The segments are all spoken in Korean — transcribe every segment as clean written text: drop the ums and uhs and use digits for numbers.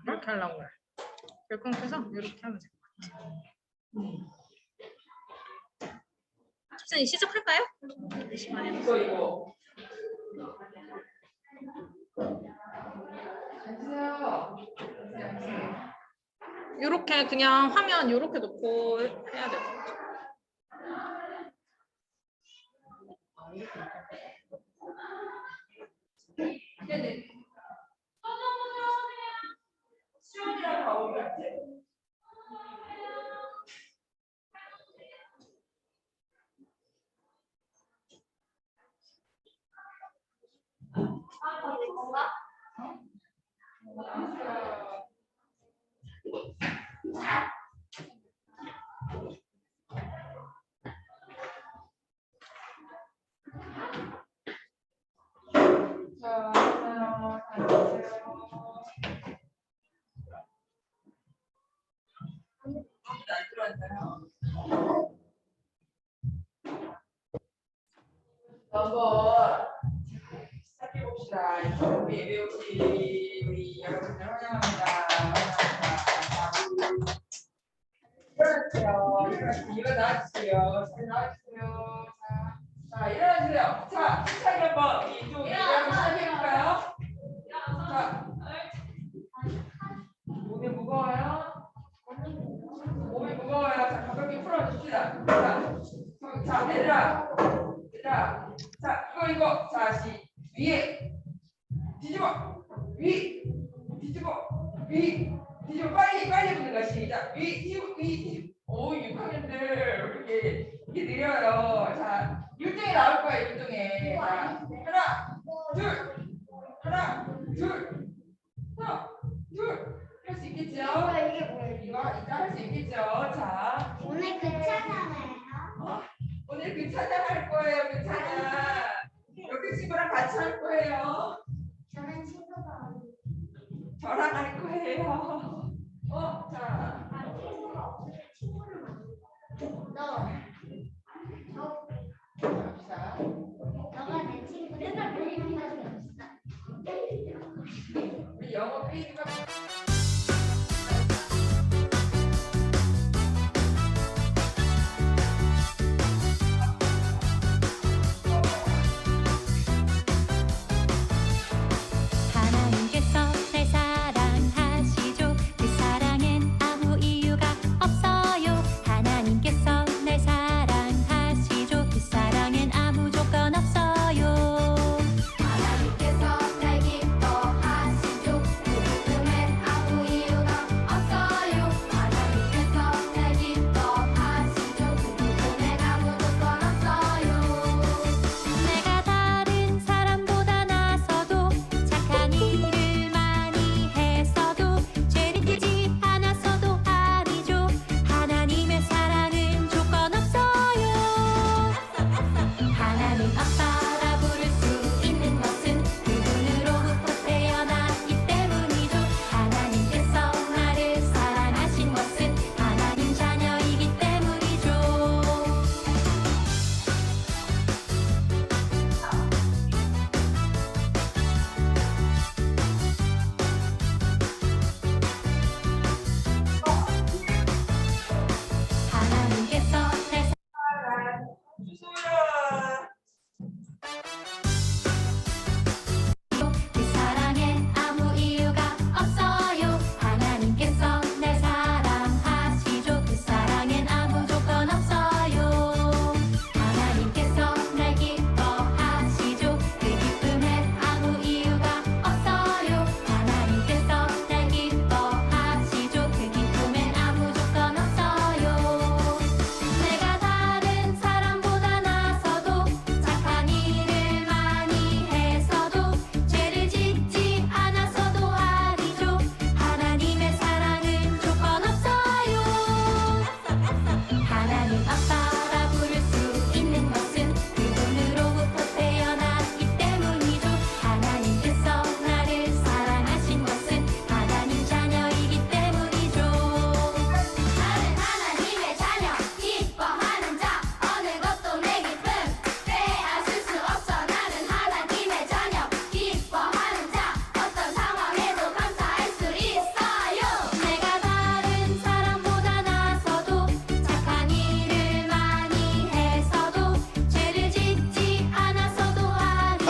이렇게 하려고 해. 열광해서 이렇게 하면 될 것 같아. 집사님 시작할까요? 이거. 이렇게 그냥 화면 이렇게 놓고 해야 될 것 같아. 네네. 수영이랑 가오리 같아. 한번 시작해 봅시다. 우리 여러분들 환영합니다. 일어나주세요. 일어나주세요. 자, 일어나주세요. 자, 차기 한번 이쪽 시작해볼까요? 자, 몸이 무거워요. 몸이 무거워요. 자, 가볍게 풀어줍시다. 자, 내려라. 자, 이거. 자, 위에 뒤집어. 뒤집어. 빨리 붙는 거 시작. 뒤집어. 오, 6학년들 이렇게 느려요. 자, 율동에 나올 거예요. 율동에. 자, 하나, 둘. 할 수 있겠죠? 이게 뭐예요? 이거 할 수 있겠죠? 자, 오늘 그 찬양이에요? 오늘 그 찬양 할 거예요. 그 찬양. 옆에 친구랑 같이 할 거예요. 저는 친구가 저랑 할 거예요. 자. 친구가 없어서 친구를 만들어. 자. 너가 내 친구. 맨날 그림 가지고 우리 영어 페이지가 하나님께서 날 사랑하시죠. 그 사랑엔 아무 이유가 없어요. 하나님께서 날 사랑하시죠. 그 사랑엔 아무 조건 없어요. 하나님께서 날 기뻐하시죠. 그 부름엔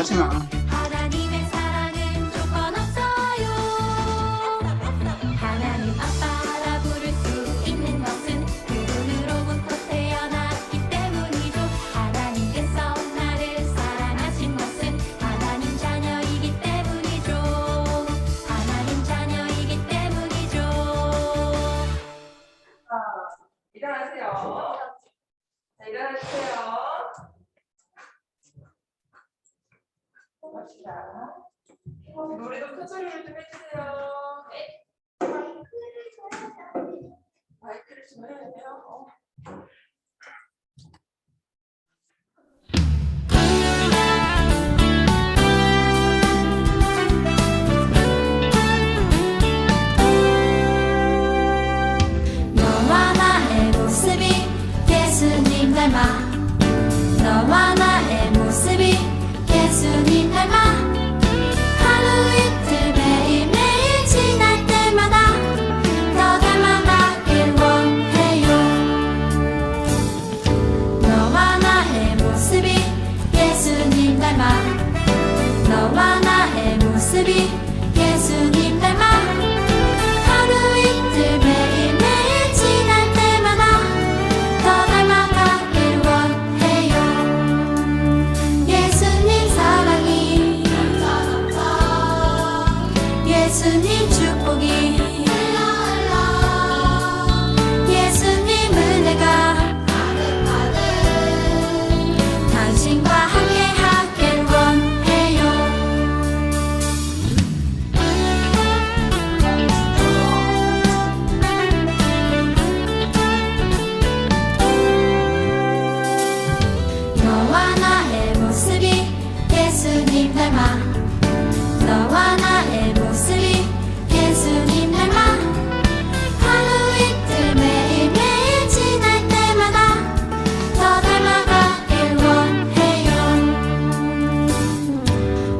하지 마. 하나님의 사랑은 조건 없어요. 하나님 아빠라 부를 수 있는 것은 그분으로부터 태어났기 때문이죠. 하나님께서 나를 사랑하신 것은 하나님 자녀이기 때문이죠. 하나님 자녀이기 때문이죠. 일어나세요. 자, 일어나주세요. 갑시다. 노래도 큰 소리로 좀 해주세요. 네. 마이크를 좀 해야 돼요. 너와 나의 모습이 예수님 닮아. 너와 나의 모습이 예수님 닮아. 하루 이틀 매일매일 지날 때마다 더 닮아가길 원해요. 너와 나의 모습이 예수님 닮아. 너와 나의 모습이 예수님 닮아. 하루 이틀 매일매일 지날 때마다 더 닮아가길 원해요. 예수님 사랑이 예수님 축복이 예수님 은혜가 당신과 함께 하길 원해요. 너와 나의 모습이 예수님 닮아. 너와 나의 모습이 예수님 닮아. 하루 이틀 매일매일 지날 때마다 더 닮아가길 원해요.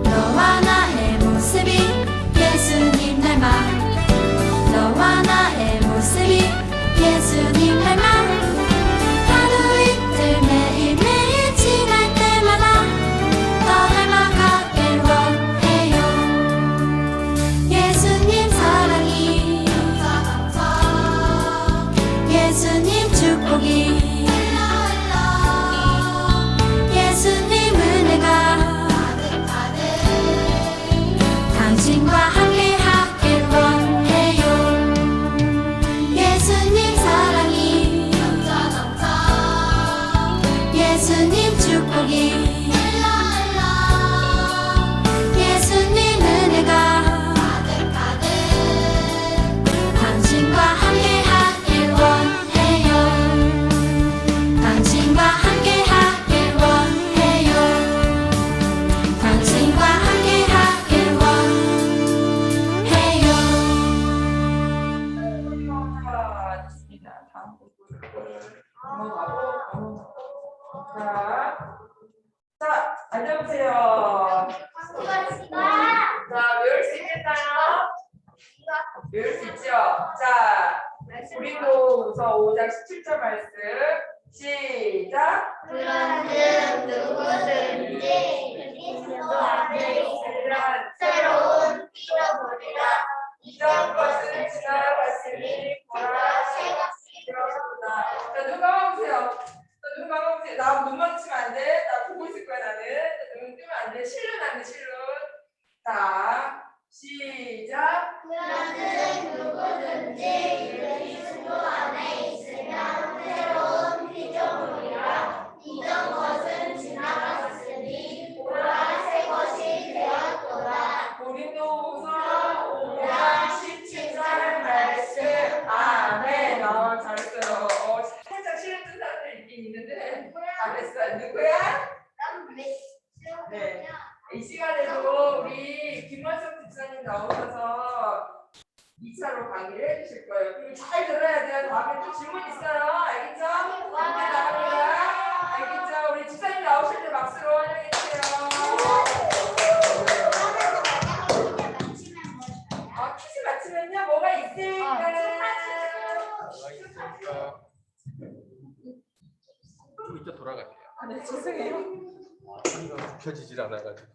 너와 나의 모습이 예수님 닮아. 너와 나의 모습이 예수님 닮아. 하루 이틀 매일매일 지날 때마다 더 닮아가길 원해요. 예수님 사랑이 예수님 축복이 예수님 은혜가 당신과 함께 하길 원해요. 예수님 사랑이 예수님 축복이 예수님 은혜가 당신과 함께 하길 원해요. 당신과 함께 하길 원해요. 당신과 함께 하길 원해요. 자, 좋습니다. 다음 곡을 넘어가고. 자, 앉아보세요. 자, 외울 수 있겠나요? 외울 수 있죠? 자, 우리도 우선 5장 17절 말씀 시작. 그런즉 누구든지 그리스도 안에 있으면 새로운 잃어버리라. 이전 것은 지나갔으니 보라 새 것이 되었구나. 자, 눈 감아보세요. 자, 눈 감아보세요. 나 눈 마주치면 안 돼. 나 보고 있을 거야, 나는. 눈 뜨면 안 돼. 실눈 안 돼, 실눈. 자, 시작. 그런즉 누구든지 그리스도 안에 있으면 새로운 피조물이라. 이전 것은 지나갔으니 보라 새 것이 되었도다. 고린도후서 5장 17절 말씀. 아멘. 잘했어요. 살짝 실눈 뜬 사람들 있긴 있는데 잘했어요. 누구야? 네. 이 시간에도 우리 김만석 집사님 나오셔서 2차로 강의를 해주실 거예요. 그리고 잘 들어야 돼요. 다음에 또 질문 있어요. 알겠죠? 다음에 나갑니다. 알겠죠? 우리 집사님 나오실 때 박수로 환영해주세요. 퀴즈 맞히면요 뭐가 있을까? 좀 이따 돌아갈게요. 네, 죄송해요. 혀지질 않아가지고.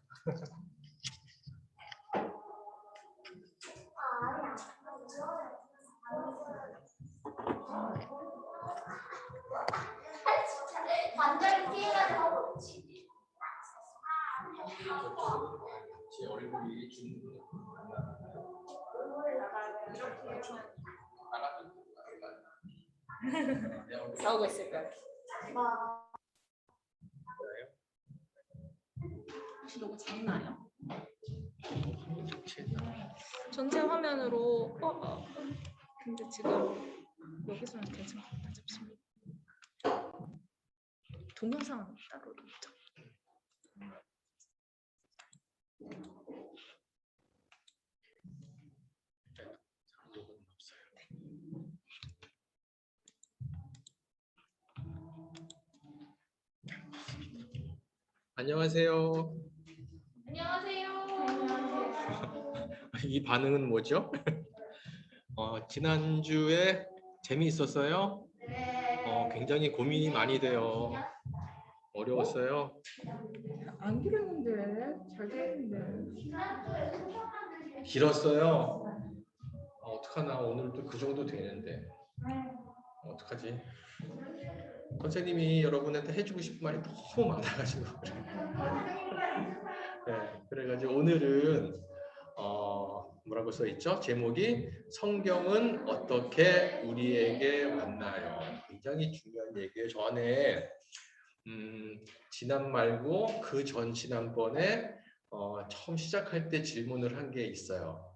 반대로 피해가지고 제 얼굴이 좀 싸우고 있을 거야. 혹시 너무 작나요? 전체 화면으로 근데 지금 여기서는 괜찮을 것 같아. 잠시만요. 동영상 따로 있죠. 안녕하세요. 안녕하세요. 이 반응은 뭐죠? 지난주에 재미있었어요? 네. 굉장히 고민이 많이 돼요. 어려웠어요? 안 길었는데 잘 됐는데. 길었어요? 어떡하나 오늘도 그 정도 되는데 어떡하지? 선생님이 여러분한테 해주고 싶은 말이 너무 많아가지고 네, 그래가지고 오늘은 뭐라고 써 있죠? 제목이 성경은 어떻게 우리에게 왔나요? 굉장히 중요한 얘기예요. 전에 지난 말고 그 전 지난번에 처음 시작할 때 질문을 한 게 있어요.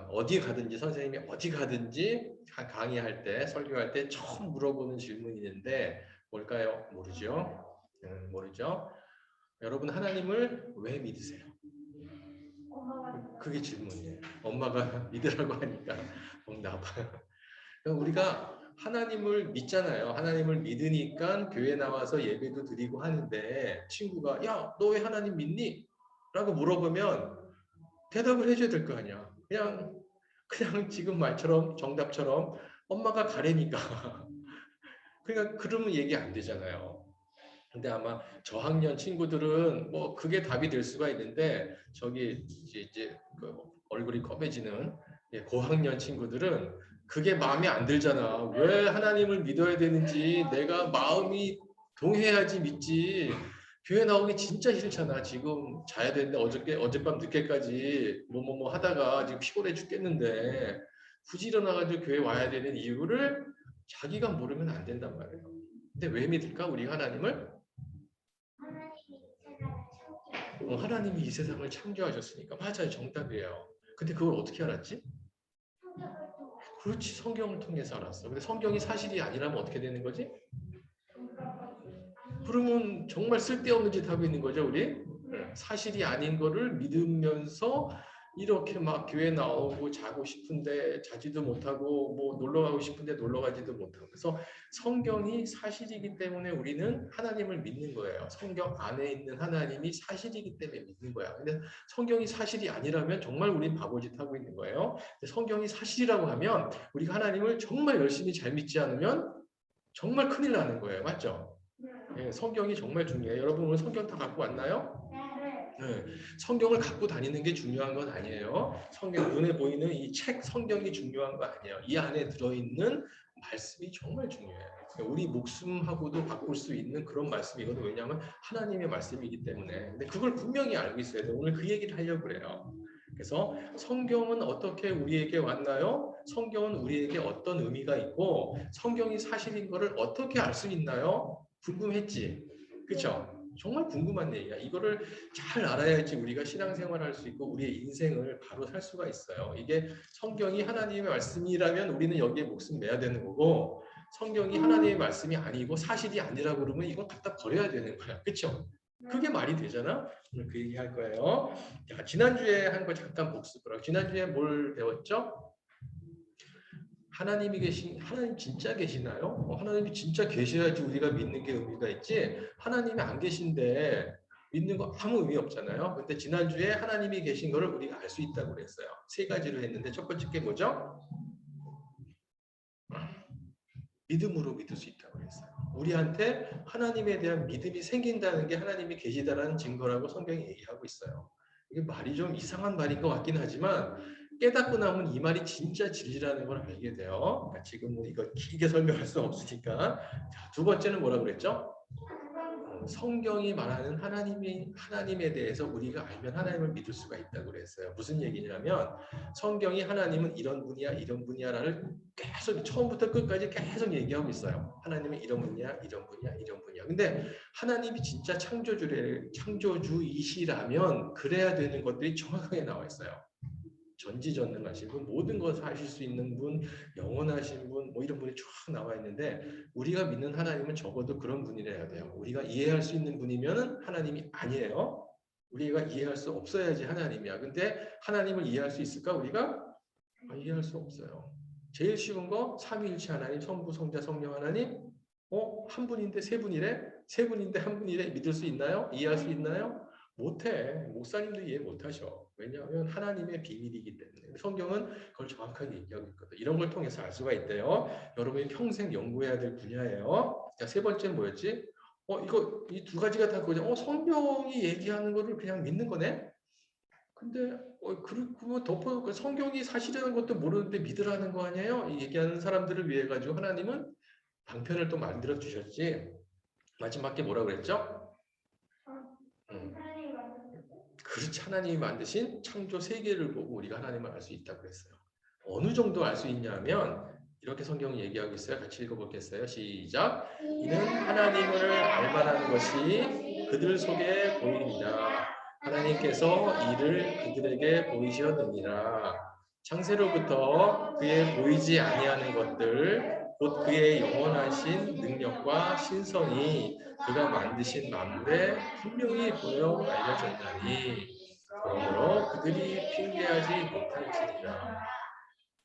어디 가든지 선생님이 어디 가든지 강의할 때 설교할 때 처음 물어보는 질문이 있는데 뭘까요? 모르죠? 모르죠? 여러분 하나님을 왜 믿으세요? 그게 질문이에요. 엄마가 믿으라고 하니까 먹나 봐요. 우리가 하나님을 믿잖아요. 하나님을 믿으니까 교회 나와서 예배도 드리고 하는데 친구가 야, 너 왜 하나님 믿니? 라고 물어보면 대답을 해줘야 될 거 아니야. 그냥 지금 말처럼 정답처럼 엄마가 가래니까. 그러니까 그러면 얘기 안 되잖아요. 근데 아마 저학년 친구들은 뭐 그게 답이 될 수가 있는데 저기 이제 그 얼굴이 검해지는 고학년 친구들은 그게 마음에 안 들잖아. 왜 하나님을 믿어야 되는지 내가 마음이 동해야지 믿지. 교회 나오기 진짜 싫잖아. 지금 자야 되는데 어젯밤 늦게까지 뭐 하다가 지금 피곤해 죽겠는데 굳이 일어나가지고 교회 와야 되는 이유를 자기가 모르면 안 된단 말이에요. 근데 왜 믿을까? 우리 하나님을? 하나님이 이 세상을 창조하셨으니까. 맞아요. 정답이에요. 근데 그걸 어떻게 알았지? 그렇지. 성경을 통해서 알았어. 근데 성경이 사실이 아니라면 어떻게 되는 거지? 그러면 정말 쓸데없는 짓 하고 있는 거죠, 우리? 사실이 아닌 거를 믿으면서 이렇게 막 교회 나오고 자고 싶은데 자지도 못하고 뭐 놀러 가고 싶은데 놀러 가지도 못하고. 그래서 성경이 사실이기 때문에 우리는 하나님을 믿는 거예요. 성경 안에 있는 하나님이 사실이기 때문에 믿는 거야. 근데 성경이 사실이 아니라면 정말 우린 바보짓 하고 있는 거예요. 근데 성경이 사실이라고 하면 우리가 하나님을 정말 열심히 잘 믿지 않으면 정말 큰일 나는 거예요. 맞죠? 네, 성경이 정말 중요해요. 여러분 오늘 성경 다 갖고 왔나요? 네, 성경을 갖고 다니는 게 중요한 건 아니에요. 성경 눈에 보이는 이 책 성경이 중요한 거 아니에요. 이 안에 들어있는 말씀이 정말 중요해요. 우리 목숨하고도 바꿀 수 있는 그런 말씀이거든요. 왜냐하면 하나님의 말씀이기 때문에. 근데 그걸 분명히 알고 있어야 돼요. 오늘 그 얘기를 하려고 그래요. 그래서 성경은 어떻게 우리에게 왔나요? 성경은 우리에게 어떤 의미가 있고 성경이 사실인 거를 어떻게 알 수 있나요? 궁금했지? 그렇죠? 정말 궁금한 얘기야. 이거를 잘 알아야지 우리가 신앙생활을 할 수 있고 우리의 인생을 바로 살 수가 있어요. 이게 성경이 하나님의 말씀이라면 우리는 여기에 목숨 내야 되는 거고 성경이 하나님의 말씀이 아니고 사실이 아니라고 그러면 이건 갖다 버려야 되는 거야. 그렇죠? 그게 말이 되잖아? 오늘 그 얘기 할 거예요. 자, 지난주에 한 거 잠깐 복습을 하고 지난주에 뭘 배웠죠? 하나님이 하나님 진짜 계시나요? 하나님이 진짜 계셔야지 우리가 믿는 게 의미가 있지. 하나님이 안 계신데 믿는 거 아무 의미 없잖아요. 근데 지난주에 하나님이 계신 거를 우리가 알 수 있다고 그랬어요. 세 가지로 했는데 첫 번째 게 뭐죠? 믿음으로 믿을 수 있다고 그랬어요. 우리한테 하나님에 대한 믿음이 생긴다는 게 하나님이 계시다라는 증거라고 성경이 얘기하고 있어요. 이게 말이 좀 이상한 말인 것 같긴 하지만 깨닫고 나면 이 말이 진짜 진리라는 걸 알게 돼요. 그러니까 지금 뭐 이거 길게 설명할 수 없으니까. 자, 두 번째는 뭐라 그랬죠? 성경이 말하는 하나님에 대해서 우리가 알면 하나님을 믿을 수가 있다고 그랬어요. 무슨 얘기냐면 성경이 하나님은 이런 분이야, 이런 분이야를 계속 처음부터 끝까지 계속 얘기하고 있어요. 하나님은 이런 분이야, 이런 분이야, 이런 분이야. 근데 하나님이 진짜 창조주이시라면 그래야 되는 것들이 정확하게 나와 있어요. 전지전능하신 분, 모든 것을 하실 수 있는 분, 영원하신 분, 뭐 이런 분이 쫙 나와 있는데 우리가 믿는 하나님은 적어도 그런 분이라야 돼요. 우리가 이해할 수 있는 분이면 하나님이 아니에요. 우리가 이해할 수 없어야지 하나님이야. 근데 하나님을 이해할 수 있을까? 우리가 이해할 수 없어요. 제일 쉬운 거 삼위일체 하나님, 성부, 성자, 성령 하나님. 한 분인데 세 분이래? 세 분인데 한 분이래? 믿을 수 있나요? 이해할 수 있나요? 못해. 목사님도 이해 못하셔. 왜냐하면 하나님의 비밀이기 때문에. 성경은 그걸 정확하게 얘기하고 있거든. 이런 걸 통해서 알 수가 있대요. 여러분이 평생 연구해야 될 분야예요. 자, 세 번째는 뭐였지? 이거 이 두 가지가 다 그거죠. 성경이 얘기하는 거를 그냥 믿는 거네. 근데 그리고 덮어 성경이 사실이라는 것도 모르는데 믿으라는 거 아니에요? 이 얘기하는 사람들을 위해 가지고 하나님은 방편을 또 만들어 주셨지. 마지막에 뭐라 그랬죠? 그렇지, 하나님이 만드신 창조 세계를 보고 우리가 하나님을 알 수 있다고 했어요. 어느 정도 알 수 있냐면 이렇게 성경이 얘기하고 있어요. 같이 읽어보겠어요. 시작. 이는 하나님을 알만한 것이 그들 속에 보이니라. 하나님께서 이를 그들에게 보이셨느니라. 창세로부터 그의 보이지 아니하는 것들 곧 그의 영원하신 능력과 신성이 그가 만드신 만물에 분명히 보여 알려졌나니 그러므로 그들이 핑계하지 못할지니라.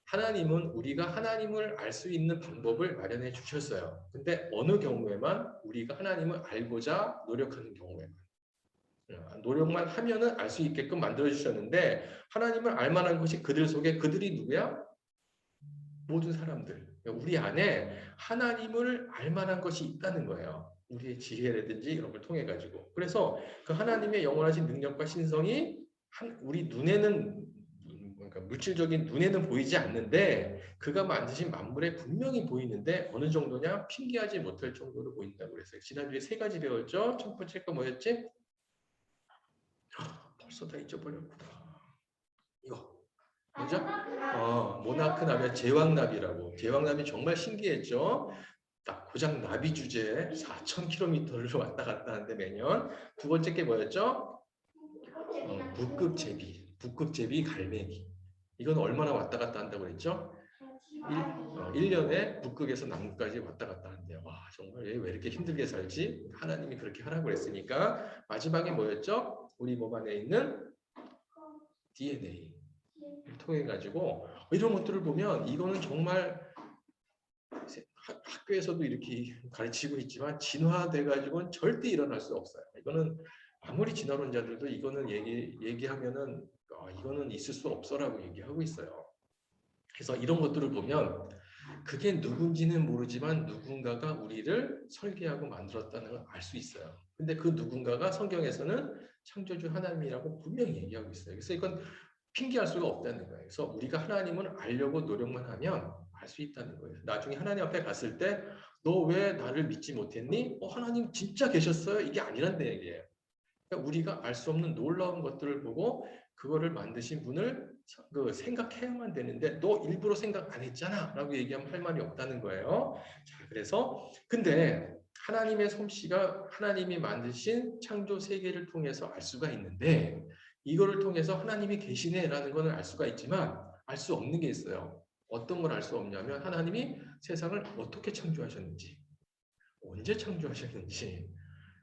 하나님은 우리가 하나님을 알 수 있는 방법을 마련해 주셨어요. 근데 어느 경우에만 우리가 하나님을 알고자 노력하는 경우에만 노력만 하면은 알 수 있게끔 만들어 주셨는데 하나님을 알 만한 것이 그들 속에 그들이 누구야? 모든 사람들. 우리 안에 하나님을 알 만한 것이 있다는 거예요. 우리의 지혜라든지 이런 걸 통해 가지고. 그래서 그 하나님의 영원하신 능력과 신성이 우리 눈에는 그러니까 물질적인 눈에는 보이지 않는데 그가 만드신 만물에 분명히 보이는데 어느 정도냐? 핑계하지 못할 정도로 보인다고 그랬어요. 지난주에 세 가지 배웠죠? 첫 번째 거 뭐였지? 벌써 다 잊어버렸구나. 이거 그죠? 모나크 나비, 제왕나비라고. 제왕나비 정말 신기했죠? 딱 고장 나비 주제에 4,000km를 왔다 갔다 하는데 매년. 두 번째 게 뭐였죠? 북극제비 갈매기. 이건 얼마나 왔다 갔다 한다고 그랬죠? 1년에 북극에서 남극까지 왔다 갔다 하는데요. 와, 정말 왜 이렇게 힘들게 살지? 하나님이 그렇게 하라고 그랬으니까. 마지막에 뭐였죠? 우리 몸 안에 있는 DNA 통해 가지고 이런 것들을 보면 이거는 정말 학교에서도 이렇게 가르치고 있지만 진화돼 가지고는 절대 일어날 수 없어요. 이거는 아무리 진화론자들도 이거는 얘기하면은 이거는 있을 수 없어라고 얘기하고 있어요. 그래서 이런 것들을 보면 그게 누군지는 모르지만 누군가가 우리를 설계하고 만들었다는 걸 알 수 있어요. 근데 그 누군가가 성경에서는 창조주 하나님이라고 분명히 얘기하고 있어요. 그래서 이건 핑계할 수가 없다는 거예요. 그래서 우리가 하나님을 알려고 노력만 하면 알 수 있다는 거예요. 나중에 하나님 앞에 갔을 때 너 왜 나를 믿지 못했니? 하나님 진짜 계셨어요? 이게 아니란 얘기예요. 그러니까 우리가 알 수 없는 놀라운 것들을 보고 그거를 만드신 분을 생각해야만 되는데 너 일부러 생각 안 했잖아 라고 얘기하면 할 말이 없다는 거예요. 자, 그래서 근데 하나님의 솜씨가 하나님이 만드신 창조 세계를 통해서 알 수가 있는데 이거를 통해서 하나님이 계시네라는 것을 알 수가 있지만 알 수 없는 게 있어요. 어떤 걸 알 수 없냐면 하나님이 세상을 어떻게 창조하셨는지, 언제 창조하셨는지.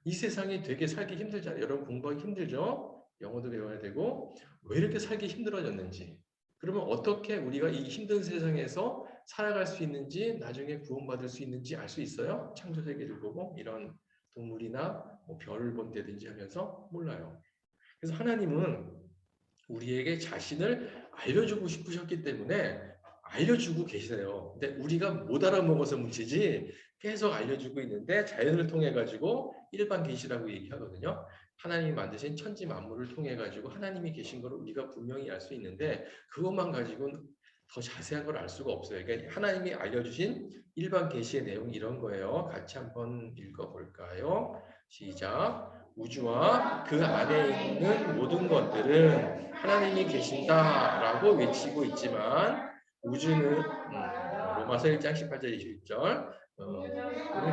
이 세상이 되게 살기 힘들잖아요. 여러분 공부하기 힘들죠? 영어도 배워야 되고 왜 이렇게 살기 힘들어졌는지, 그러면 어떻게 우리가 이 힘든 세상에서 살아갈 수 있는지, 나중에 구원받을 수 있는지 알 수 있어요? 창조세계를 보고 이런 동물이나 별을 본다든지 하면서 몰라요. 그래서 하나님은 우리에게 자신을 알려주고 싶으셨기 때문에 알려주고 계세요. 근데 우리가 못 알아먹어서 문제지 계속 알려주고 있는데 자연을 통해 가지고 일반 계시라고 얘기하거든요. 하나님이 만드신 천지 만물을 통해 가지고 하나님이 계신 걸 우리가 분명히 알 수 있는데 그것만 가지고는 더 자세한 걸 알 수가 없어요. 그러니까 하나님이 알려주신 일반 계시의 내용이 이런 거예요. 같이 한번 읽어볼까요? 시작. 우주와 그 안에 있는 모든 것들은 하나님이 계신다라고 외치고 있지만 우주는 로마서 1장 18절 21절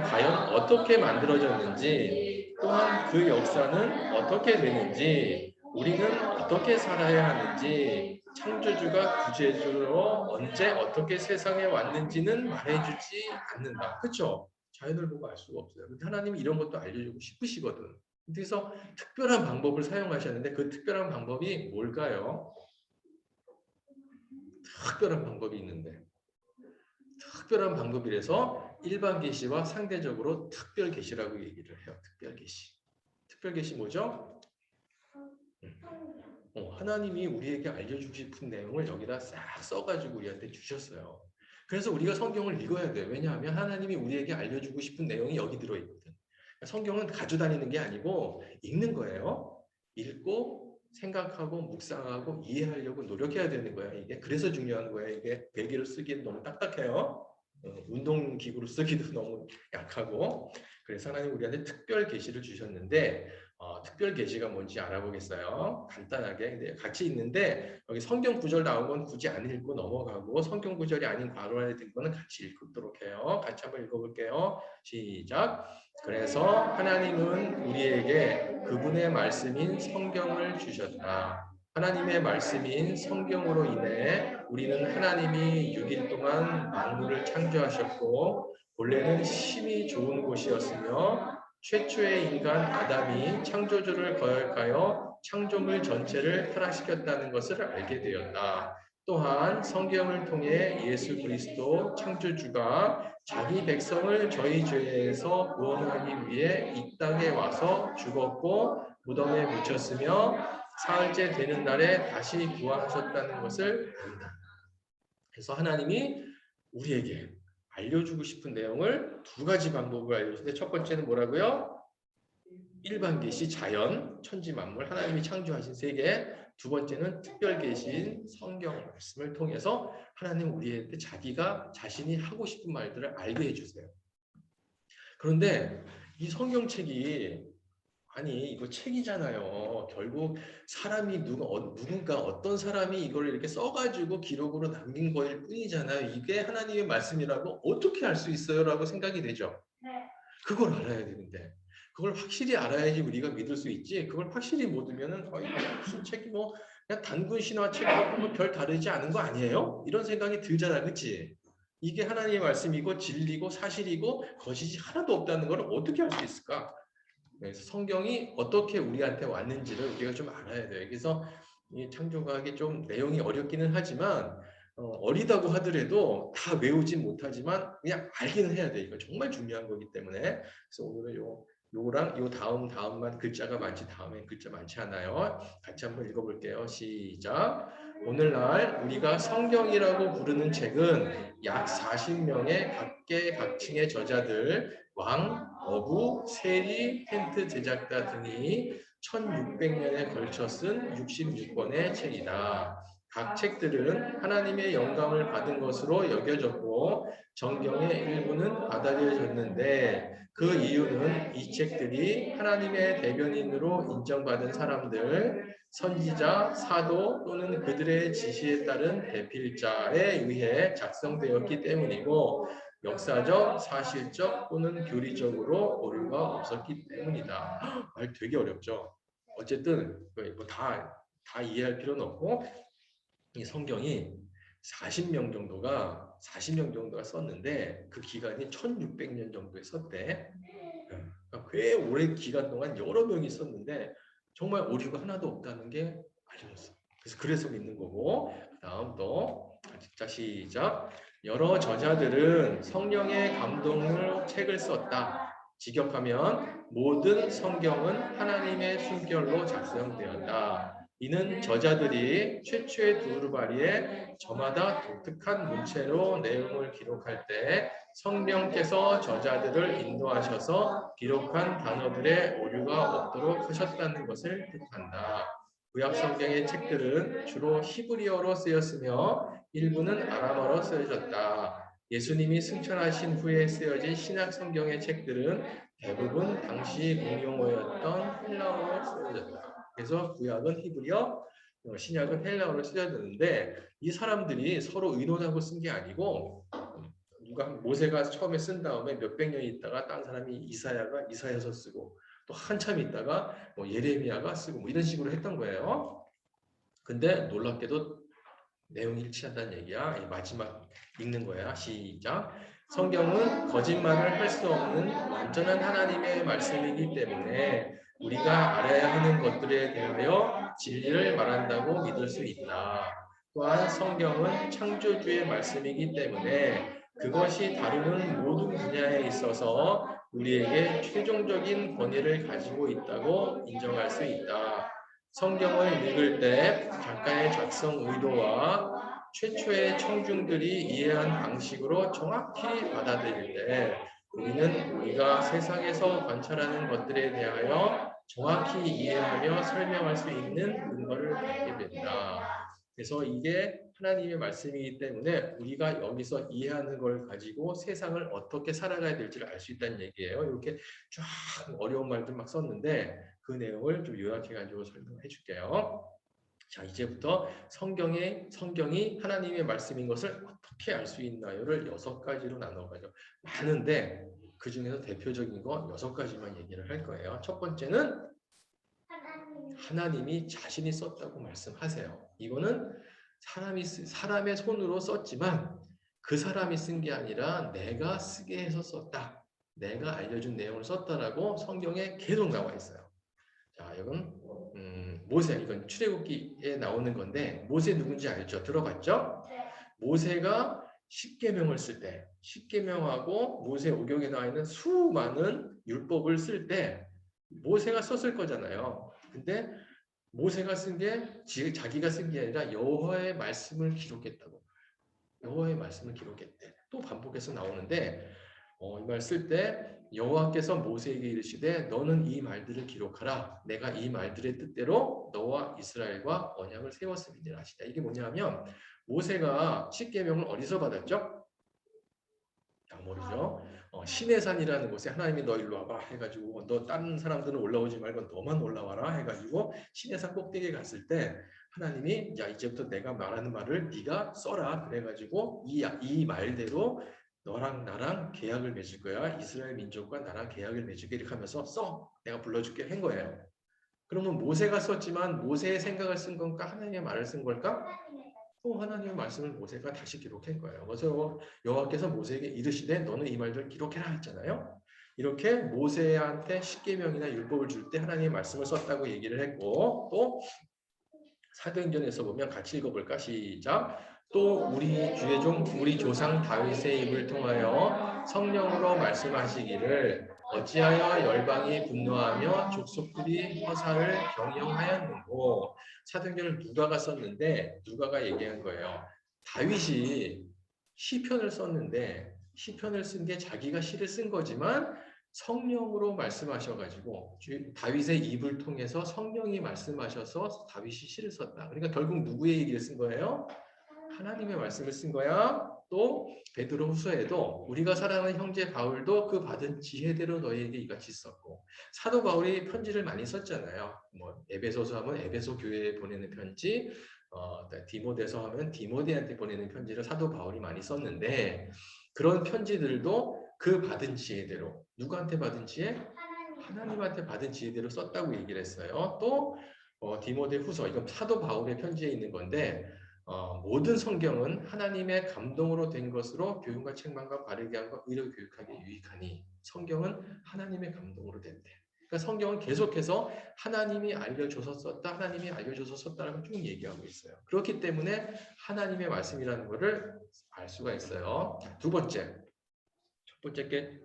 과연 어떻게 만들어졌는지 또한 그 역사는 어떻게 되는지 우리는 어떻게 살아야 하는지 창조주가 구제주로 언제 어떻게 세상에 왔는지는 말해주지 않는다. 그렇죠? 자연을 보고 알 수가 없어요. 근데 하나님이 이런 것도 알려주고 싶으시거든. 그래서 특별한 방법을 사용하셨는데 그 특별한 방법이 뭘까요? 특별한 방법이 있는데 특별한 방법이라서 일반 계시와 상대적으로 특별 계시라고 얘기를 해요. 특별 계시. 특별 계시 뭐죠? 하나님이 우리에게 알려주고 싶은 내용을 여기다 싹 써가지고 우리한테 주셨어요. 그래서 우리가 성경을 읽어야 돼요. 왜냐하면 하나님이 우리에게 알려주고 싶은 내용이 여기 들어있거든. 성경은 가져다니는 게 아니고 읽는 거예요. 읽고 생각하고 묵상하고 이해하려고 노력해야 되는 거야. 이게 그래서 중요한 거예요. 이게 베개를 쓰기는 너무 딱딱해요. 운동기구로 쓰기도 너무 약하고. 그래서 하나님 우리한테 특별 계시를 주셨는데 특별 계시가 뭔지 알아보겠어요. 간단하게. 근데 같이 있는데 여기 성경 구절 나온 건 굳이 안 읽고 넘어가고 성경 구절이 아닌 괄호 안에 든 거는 같이 읽도록 해요. 같이 한번 읽어볼게요. 시작. 그래서 하나님은 우리에게 그분의 말씀인 성경을 주셨다. 하나님의 말씀인 성경으로 인해 우리는 하나님이 6일 동안 만물을 창조하셨고 본래는 심히 좋은 곳이었으며 최초의 인간 아담이 창조주를 거역하여 창조물 전체를 타락시켰다는 것을 알게 되었다. 또한 성경을 통해 예수 그리스도 창조주가 자기 백성을 저희 죄에서 구원하기 위해 이 땅에 와서 죽었고 무덤에 묻혔으며 사흘째 되는 날에 다시 부활하셨다는 것을 안다. 그래서 하나님이 우리에게 알려주고 싶은 내용을 두 가지 방법으로 알려주는데 첫 번째는 뭐라고요? 일반 계시, 자연, 천지 만물, 하나님이 창조하신 세계. 두 번째는 특별 계시인 성경 말씀을 통해서 하나님 우리한테 자기가 자신이 하고 싶은 말들을 알게 해주세요. 그런데 이 성경책이 아니 이거 책이잖아요. 결국 사람이 누군가 어떤 사람이 이걸 이렇게 써가지고 기록으로 남긴 거일 뿐이잖아요. 이게 하나님의 말씀이라고 어떻게 알 수 있어요? 라고 생각이 되죠. 그걸 알아야 되는데 그걸 확실히 알아야지 우리가 믿을 수 있지. 그걸 확실히 모르면은 무슨 책이 뭐 그냥 단군 신화 책하고 뭐 별 다르지 않은 거 아니에요? 이런 생각이 들잖아, 그렇지? 이게 하나님의 말씀이고 진리고 사실이고 거짓이 하나도 없다는 걸 어떻게 알 수 있을까? 그래서 성경이 어떻게 우리한테 왔는지를 우리가 좀 알아야 돼요. 그래서 이 창조과학이 좀 내용이 어렵기는 하지만 어리다고 하더라도 다 외우지 못하지만 그냥 알기는 해야 돼. 이거 정말 중요한 거기 때문에. 그래서 오늘은 요거랑 요 다음만 글자가 많지 다음엔 글자 많지 않아요. 같이 한번 읽어볼게요. 시작. 오늘날 우리가 성경이라고 부르는 책은 약 40명의 각계각층의 저자들, 왕, 어부, 세리, 텐트 제작자 등이 1600년에 걸쳐 쓴 66권의 책이다. 각 책들은 하나님의 영감을 받은 것으로 여겨졌고 정경의 일부는 받아들여졌는데 그 이유는 이 책들이 하나님의 대변인으로 인정받은 사람들, 선지자, 사도 또는 그들의 지시에 따른 대필자에 의해 작성되었기 때문이고 역사적, 사실적 또는 교리적으로 오류가 없었기 때문이다. 말 되게 어렵죠. 어쨌든 뭐 다 이해할 필요는 없고 이 성경이 40명 정도가 썼는데 그 기간이 1600년 정도에 썼대. 그러니까 꽤 오랜 기간 동안 여러 명이 썼는데 정말 오류가 하나도 없다는 게 알려졌어. 그래서 믿는 거고. 다음 또 자 시작. 여러 저자들은 성령의 감동으로 책을 썼다. 직역하면 모든 성경은 하나님의 숨결로 작성되었다. 이는 저자들이 최초의 두루바리에 저마다 독특한 문체로 내용을 기록할 때 성령께서 저자들을 인도하셔서 기록한 단어들의 오류가 없도록 하셨다는 것을 뜻한다. 구약 성경의 책들은 주로 히브리어로 쓰였으며 일부는 아람어로 쓰여졌다. 예수님이 승천하신 후에 쓰여진 신약 성경의 책들은 대부분 당시 공용어였던 헬라어로 쓰여졌다. 그래서 구약은 히브리어, 신약은 헬라어로 쓰여졌는데 이 사람들이 서로 의논하고 쓴 게 아니고 모세가 처음에 쓴 다음에 몇백 년이 있다가 다른 사람이 이사야서 쓰고 또 한참 있다가 예레미야가 쓰고 이런 식으로 했던 거예요. 근데 놀랍게도 내용이 일치한다는 얘기야. 이 마지막 읽는 거야. 시작. 성경은 거짓말을 할 수 없는 완전한 하나님의 말씀이기 때문에 우리가 알아야 하는 것들에 대하여 진리를 말한다고 믿을 수 있다. 또한 성경은 창조주의 말씀이기 때문에 그것이 다루는 모든 분야에 있어서 우리에게 최종적인 권위를 가지고 있다고 인정할 수 있다. 성경을 읽을 때 작가의 작성 의도와 최초의 청중들이 이해한 방식으로 정확히 받아들일 때 우리가 세상에서 관찰하는 것들에 대하여 정확히 이해하며 설명할 수 있는 근거를 갖게 된다. 그래서 이게 하나님의 말씀이기 때문에 우리가 여기서 이해하는 걸 가지고 세상을 어떻게 살아가야 될지를 알 수 있다는 얘기예요. 이렇게 쫙 어려운 말들 막 썼는데 그 내용을 좀 요약해가지고 설명해 줄게요. 자, 이제부터 성경이 하나님의 말씀인 것을 어떻게 알 수 있나요를 6가지로 나눠가지고 많은데 그 중에서 대표적인 거 6가지만 얘기를 할 거예요. 첫 번째는 하나님이 자신이 썼다고 말씀하세요. 이거는 사람의 손으로 썼지만 그 사람이 쓴 게 아니라 내가 쓰게 해서 썼다. 내가 알려준 내용을 썼다라고 성경에 계속 나와 있어요. 자, 이건 모세, 이건 출애굽기에 나오는 건데 모세 누군지 알죠? 들어봤죠? 모세가 십계명을 쓸 때, 십계명하고 모세 오경에 나와 있는 수많은 율법을 쓸 때 모세가 썼을 거잖아요. 근데 모세가 쓴 게 자기가 쓴 게 아니라 여호와의 말씀을 기록했다고. 여호와의 말씀을 기록했대. 또 반복해서 나오는데 이 말 쓸 때 여호와께서 모세에게 이르시되 너는 이 말들을 기록하라. 내가 이 말들의 뜻대로 너와 이스라엘과 언약을 세웠음이니라 하시다. 이게 뭐냐면 모세가 십계명을 어디서 받았죠? 모르죠. 시내산이라는 곳에 하나님이 너 일로 와봐 해가지고 너 다른 사람들은 올라오지 말고 너만 올라와라 해가지고 시내산 꼭대기에 갔을 때 하나님이 야 이제부터 내가 말하는 말을 네가 써라 그래가지고 이 말대로 너랑 나랑 계약을 맺을 거야. 이스라엘 민족과 나랑 계약을 맺을게 이렇게 하면서 써. 내가 불러줄게 한 거예요. 그러면 모세가 썼지만 모세의 생각을 쓴 건가 하나님의 말을 쓴 걸까? 또 하나님의 말씀을 모세가 다시 기록한 거예요. 그래서 여호와께서 모세에게 이르시되 너는 이 말들을 기록해라 했잖아요. 이렇게 모세한테 십계명이나 율법을 줄 때 하나님의 말씀을 썼다고 얘기를 했고 또 사도행전에서 보면 같이 읽어볼까? 시작. 또 우리 조상 다윗의 입을 통하여 성령으로 말씀하시기를 어찌하여 열방이 분노하며 족속들이 허사를 경영하였는고. 사도행전을 누가가 썼는데 누가가 얘기한 거예요. 다윗이 시편을 썼는데 시편을 쓴 게 자기가 시를 쓴 거지만 성령으로 말씀하셔가지고 다윗의 입을 통해서 성령이 말씀하셔서 다윗이 시를 썼다. 그러니까 결국 누구의 얘기를 쓴 거예요? 하나님의 말씀을 쓴 거야. 또 베드로 후서에도 우리가 사랑하는 형제 바울도 그 받은 지혜대로 너희에게 이같이 썼고 사도 바울이 편지를 많이 썼잖아요. 뭐 에베소서 하면 에베소 교회에 보내는 편지, 디모데서 하면 디모데한테 보내는 편지를 사도 바울이 많이 썼는데 그런 편지들도 그 받은 지혜대로 누구한테 받은 지혜? 하나님한테 받은 지혜대로 썼다고 얘기를 했어요. 또 디모데 후서 이건 사도 바울의 편지에 있는 건데 모든 성경은 하나님의 감동으로 된 것으로 교훈과 책망과 바르게 함과 의로 교육하기에 유익하니 성경은 하나님의 감동으로 된대. 그러니까 성경은 계속해서 하나님이 알려줘서 썼다, 하나님이 알려줘서 썼다라고 쭉 얘기하고 있어요. 그렇기 때문에 하나님의 말씀이라는 것을 알 수가 있어요. 두 번째, 첫 번째 게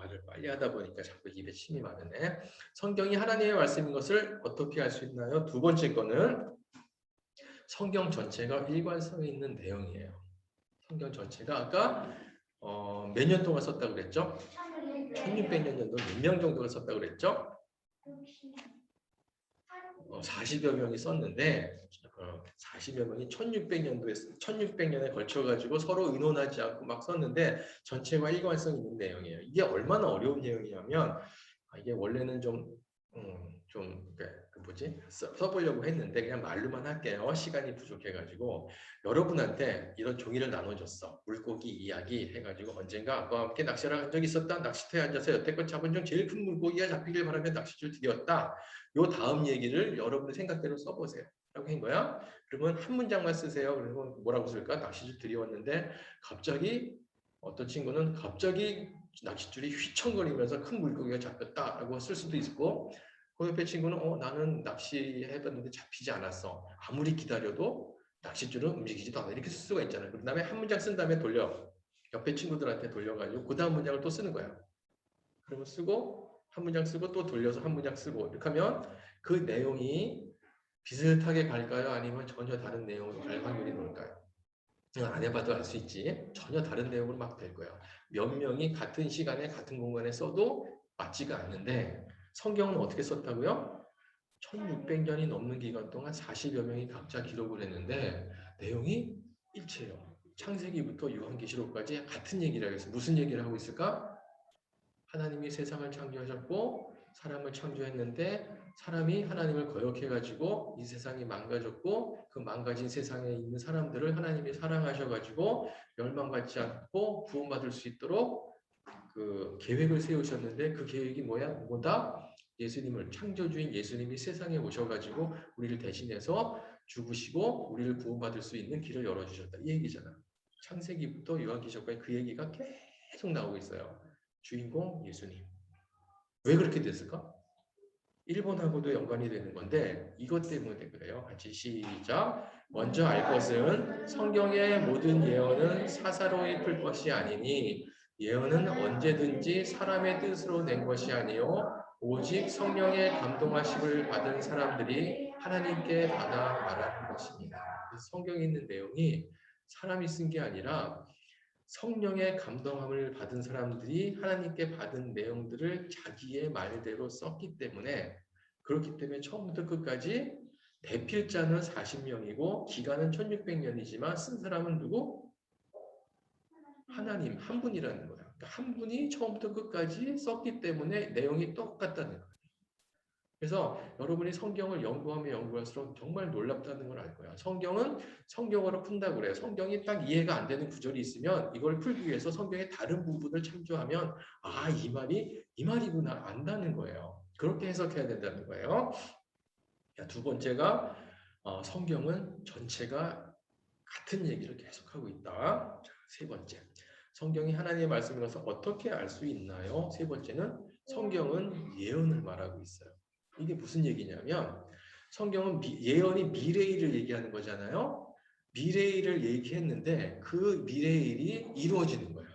말을 빨리 하다 보니까 자꾸 입에 침이 마르네. 성경이 하나님의 말씀인 것을 어떻게 알 수 있나요? 두 번째 거는 성경 전체가 일관성이 있는 내용이에요. 성경 전체가 아까 몇 년 동안 썼다고 그랬죠? 1600년 정도 몇 명 정도가 썼다고 그랬죠? 40여 명이 썼는데 40여 명이 1600년에 걸쳐가지고 서로 의논하지 않고 막 썼는데 전체와 일관성 있는 내용이에요. 이게 얼마나 어려운 내용이냐면 이게 원래는 써보려고 했는데 그냥 말로만 할게요. 시간이 부족해가지고 여러분한테 이런 종이를 나눠줬어. 물고기 이야기 해가지고 언젠가 아빠와 함께 낚시를 한 적이 있었다. 낚시터에 앉아서 여태껏 잡은 중 제일 큰 물고기가 잡히길 바라며 낚싯줄 들였다. 요 다음 얘기를 여러분의 생각대로 써보세요. 라고 한 거야. 그러면 한 문장만 쓰세요. 그러면 뭐라고 쓸까? 낚싯줄 들여왔는데 갑자기 어떤 친구는 갑자기 낚싯줄이 휘청거리면서 큰 물고기가 잡혔다라고 쓸 수도 있고 그 옆에 친구는 나는 낚시해봤는데 잡히지 않았어. 아무리 기다려도 낚싯줄은 움직이지도 않아. 이렇게 쓸 수가 있잖아요. 그 다음에 한 문장 쓴 다음에 돌려. 옆에 친구들한테 돌려가지고 그 다음 문장을 또 쓰는 거야. 그러면 쓰고 한 문장 쓰고 또 돌려서 한 문장 쓰고 이렇게 하면 그 내용이 비슷하게 갈까요? 아니면 전혀 다른 내용으로 갈 확률이 높을까요? 안 해봐도 알 수 있지. 전혀 다른 내용으로 막 될 거예요. 몇 명이 같은 시간에 같은 공간에 써도 맞지가 않는데 성경은 어떻게 썼다고요? 1600년이 넘는 기간 동안 40여 명이 각자 기록을 했는데 내용이 일체예요. 창세기부터 요한계시록까지 같은 얘기를 하고 있어요. 무슨 얘기를 하고 있을까? 하나님이 세상을 창조하셨고 사람을 창조했는데 사람이 하나님을 거역해가지고 이 세상이 망가졌고 그 망가진 세상에 있는 사람들을 하나님이 사랑하셔가지고 멸망받지 않고 구원받을 수 있도록 그 계획을 세우셨는데 그 계획이 뭐다? 예수님을 창조주인 예수님이 세상에 오셔가지고 우리를 대신해서 죽으시고 우리를 구원받을 수 있는 길을 열어주셨다. 이 얘기잖아. 창세기부터 요한계시록까지 그 얘기가 계속 나오고 있어요. 주인공 예수님. 왜 그렇게 됐을까? 일본하고도 연관이 되는 건데 이것 때문에 그래요. 같이 시작. 먼저 알 것은 성경의 모든 예언은 사사로이 풀 것이 아니니 예언은 언제든지 사람의 뜻으로 낸 것이 아니요 오직 성령의 감동하심을 받은 사람들이 하나님께 받아 말하는 것입니다. 성경에 있는 내용이 사람이 쓴 게 아니라 성령의 감동함을 받은 사람들이 하나님께 받은 내용들을 자기의 말대로 썼기 때문에 그렇기 때문에 처음부터 끝까지 대필자는 40명이고 기간은 1600년이지만 쓴 사람은 누구? 하나님 한 분이라는 거예요. 그러니까 한 분이 처음부터 끝까지 썼기 때문에 내용이 똑같다는 거예요. 그래서 여러분이 성경을 연구하면 연구할수록 정말 놀랍다는 걸 알 거야. 성경은 성경어로 푼다고 그래요. 성경이 딱 이해가 안 되는 구절이 있으면 이걸 풀기 위해서 성경의 다른 부분을 참조하면 이 말이 이 말이구나 안다는 거예요. 그렇게 해석해야 된다는 거예요. 두 번째가 성경은 전체가 같은 얘기를 계속하고 있다. 자, 세 번째. 성경이 하나님의 말씀인 것을 어떻게 알 수 있나요? 세 번째는 성경은 예언을 말하고 있어요. 이게 무슨 얘기냐면 성경은 예언이 미래일을 얘기하는 거잖아요. 미래일을 얘기했는데 그 미래일이 이루어지는 거예요.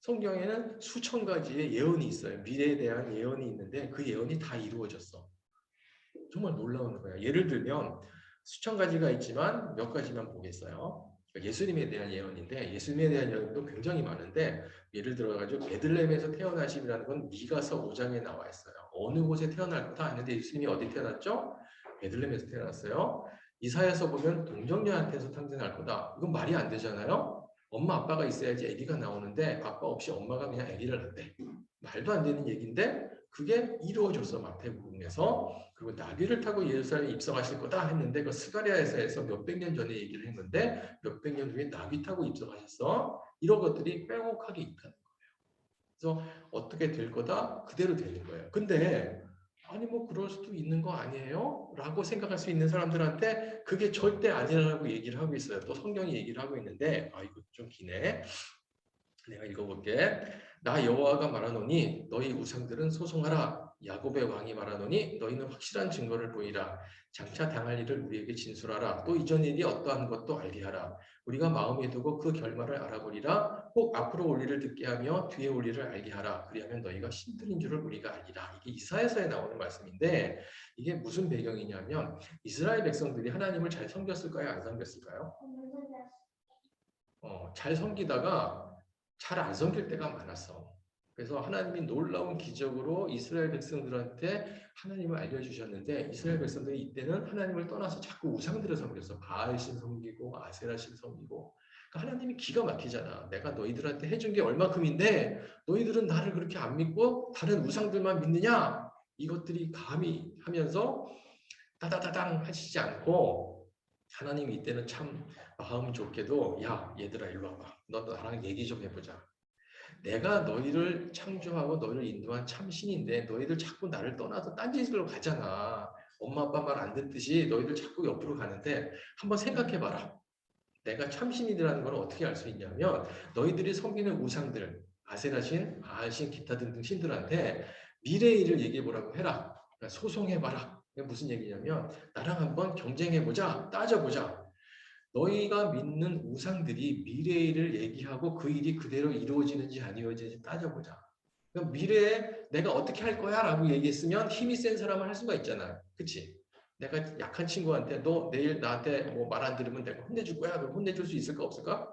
성경에는 수천 가지의 예언이 있어요. 미래에 대한 예언이 있는데 그 예언이 다 이루어졌어. 정말 놀라운 거예요. 예를 들면 수천 가지가 있지만 몇 가지만 보겠어요. 예수님에 대한 예언인데 예수님에 대한 예언도 굉장히 많은데 예를 들어가지고 베들레헴에서 태어나심이라는 건 미가서 5장에 나와 있어요. 어느 곳에 태어날 거다 했는데 예수님이 어디 태어났죠? 베들레헴에서 태어났어요. 이사야서 보면 동정녀한테서 탄생할 거다. 이건 말이 안 되잖아요. 엄마 아빠가 있어야지 아기가 나오는데 아빠 없이 엄마가 그냥 아기를 낳대. 말도 안 되는 얘기인데 그게 이루어졌어. 마태복음에서. 그리고 나귀를 타고 예루살렘에 입성하실 거다 했는데 그 스가랴에서 몇백 년 전에 얘기를 했는데 몇백 년 후에 나귀 타고 입성하셨어. 이런 것들이 빼곡하게 있다는 거예요. 그래서 어떻게 될 거다? 그대로 되는 거예요. 근데 아니 뭐 그럴 수도 있는 거 아니에요? 라고 생각할 수 있는 사람들한테 그게 절대 아니라고 얘기를 하고 있어요. 또 성경이 얘기를 하고 있는데 이거 좀 기네. 내가 읽어볼게. 나 여호와가 말하노니 너희 우상들은 소송하라. 야곱의 왕이 말하노니 너희는 확실한 증거를 보이라. 장차 당할 일을 우리에게 진술하라. 또 이전 일이 어떠한 것도 알게 하라. 우리가 마음에 두고 그 결말을 알아보리라. 혹 앞으로 올 일을 듣게 하며 뒤에 올 일을 알게 하라. 그리하면 너희가 신들인 줄을 우리가 알리라. 이게 이사야서에 나오는 말씀인데 이게 무슨 배경이냐면 이스라엘 백성들이 하나님을 잘 섬겼을까요? 안 섬겼을까요? 잘 섬기다가 잘 안 섬길 때가 많았어. 그래서 하나님이 놀라운 기적으로 이스라엘 백성들한테 하나님을 알려주셨는데 이스라엘 백성들이 이때는 하나님을 떠나서 자꾸 우상들을 섬겼어. 바알신 섬기고 아세라신 섬기고. 그러니까 하나님이 기가 막히잖아. 내가 너희들한테 해준 게 얼마큼인데 너희들은 나를 그렇게 안 믿고 다른 우상들만 믿느냐? 이것들이 감히 하면서 따다다당 하시지 않고 하나님이 이때는 참 마음 좋게도 야 얘들아 일로 와봐. 너 나랑 얘기 좀 해보자. 내가 너희를 창조하고 너희를 인도한 참 신인데 너희들 자꾸 나를 떠나서 딴 짓으로 가잖아. 엄마 아빠 말 안 듣듯이 너희들 자꾸 옆으로 가는데 한번 생각해봐라. 내가 참 신이라는 걸 어떻게 알 수 있냐면 너희들이 섬기는 우상들, 아세라신, 바알신, 기타 등등 신들한테 미래의 일을 얘기해보라고 해라. 그러니까 소송해봐라. 이게 무슨 얘기냐면 나랑 한번 경쟁해보자. 따져보자. 너희가 믿는 우상들이 미래의 일을 얘기하고 그 일이 그대로 이루어지는지 안 이루어지는지 따져보자. 그럼 미래에 내가 어떻게 할 거야 라고 얘기했으면 힘이 센 사람은 할 수가 있잖아. 그치? 내가 약한 친구한테 너 내일 나한테 뭐 말 안 들으면 내가 혼내줄 거야. 그럼 혼내줄 수 있을까 없을까?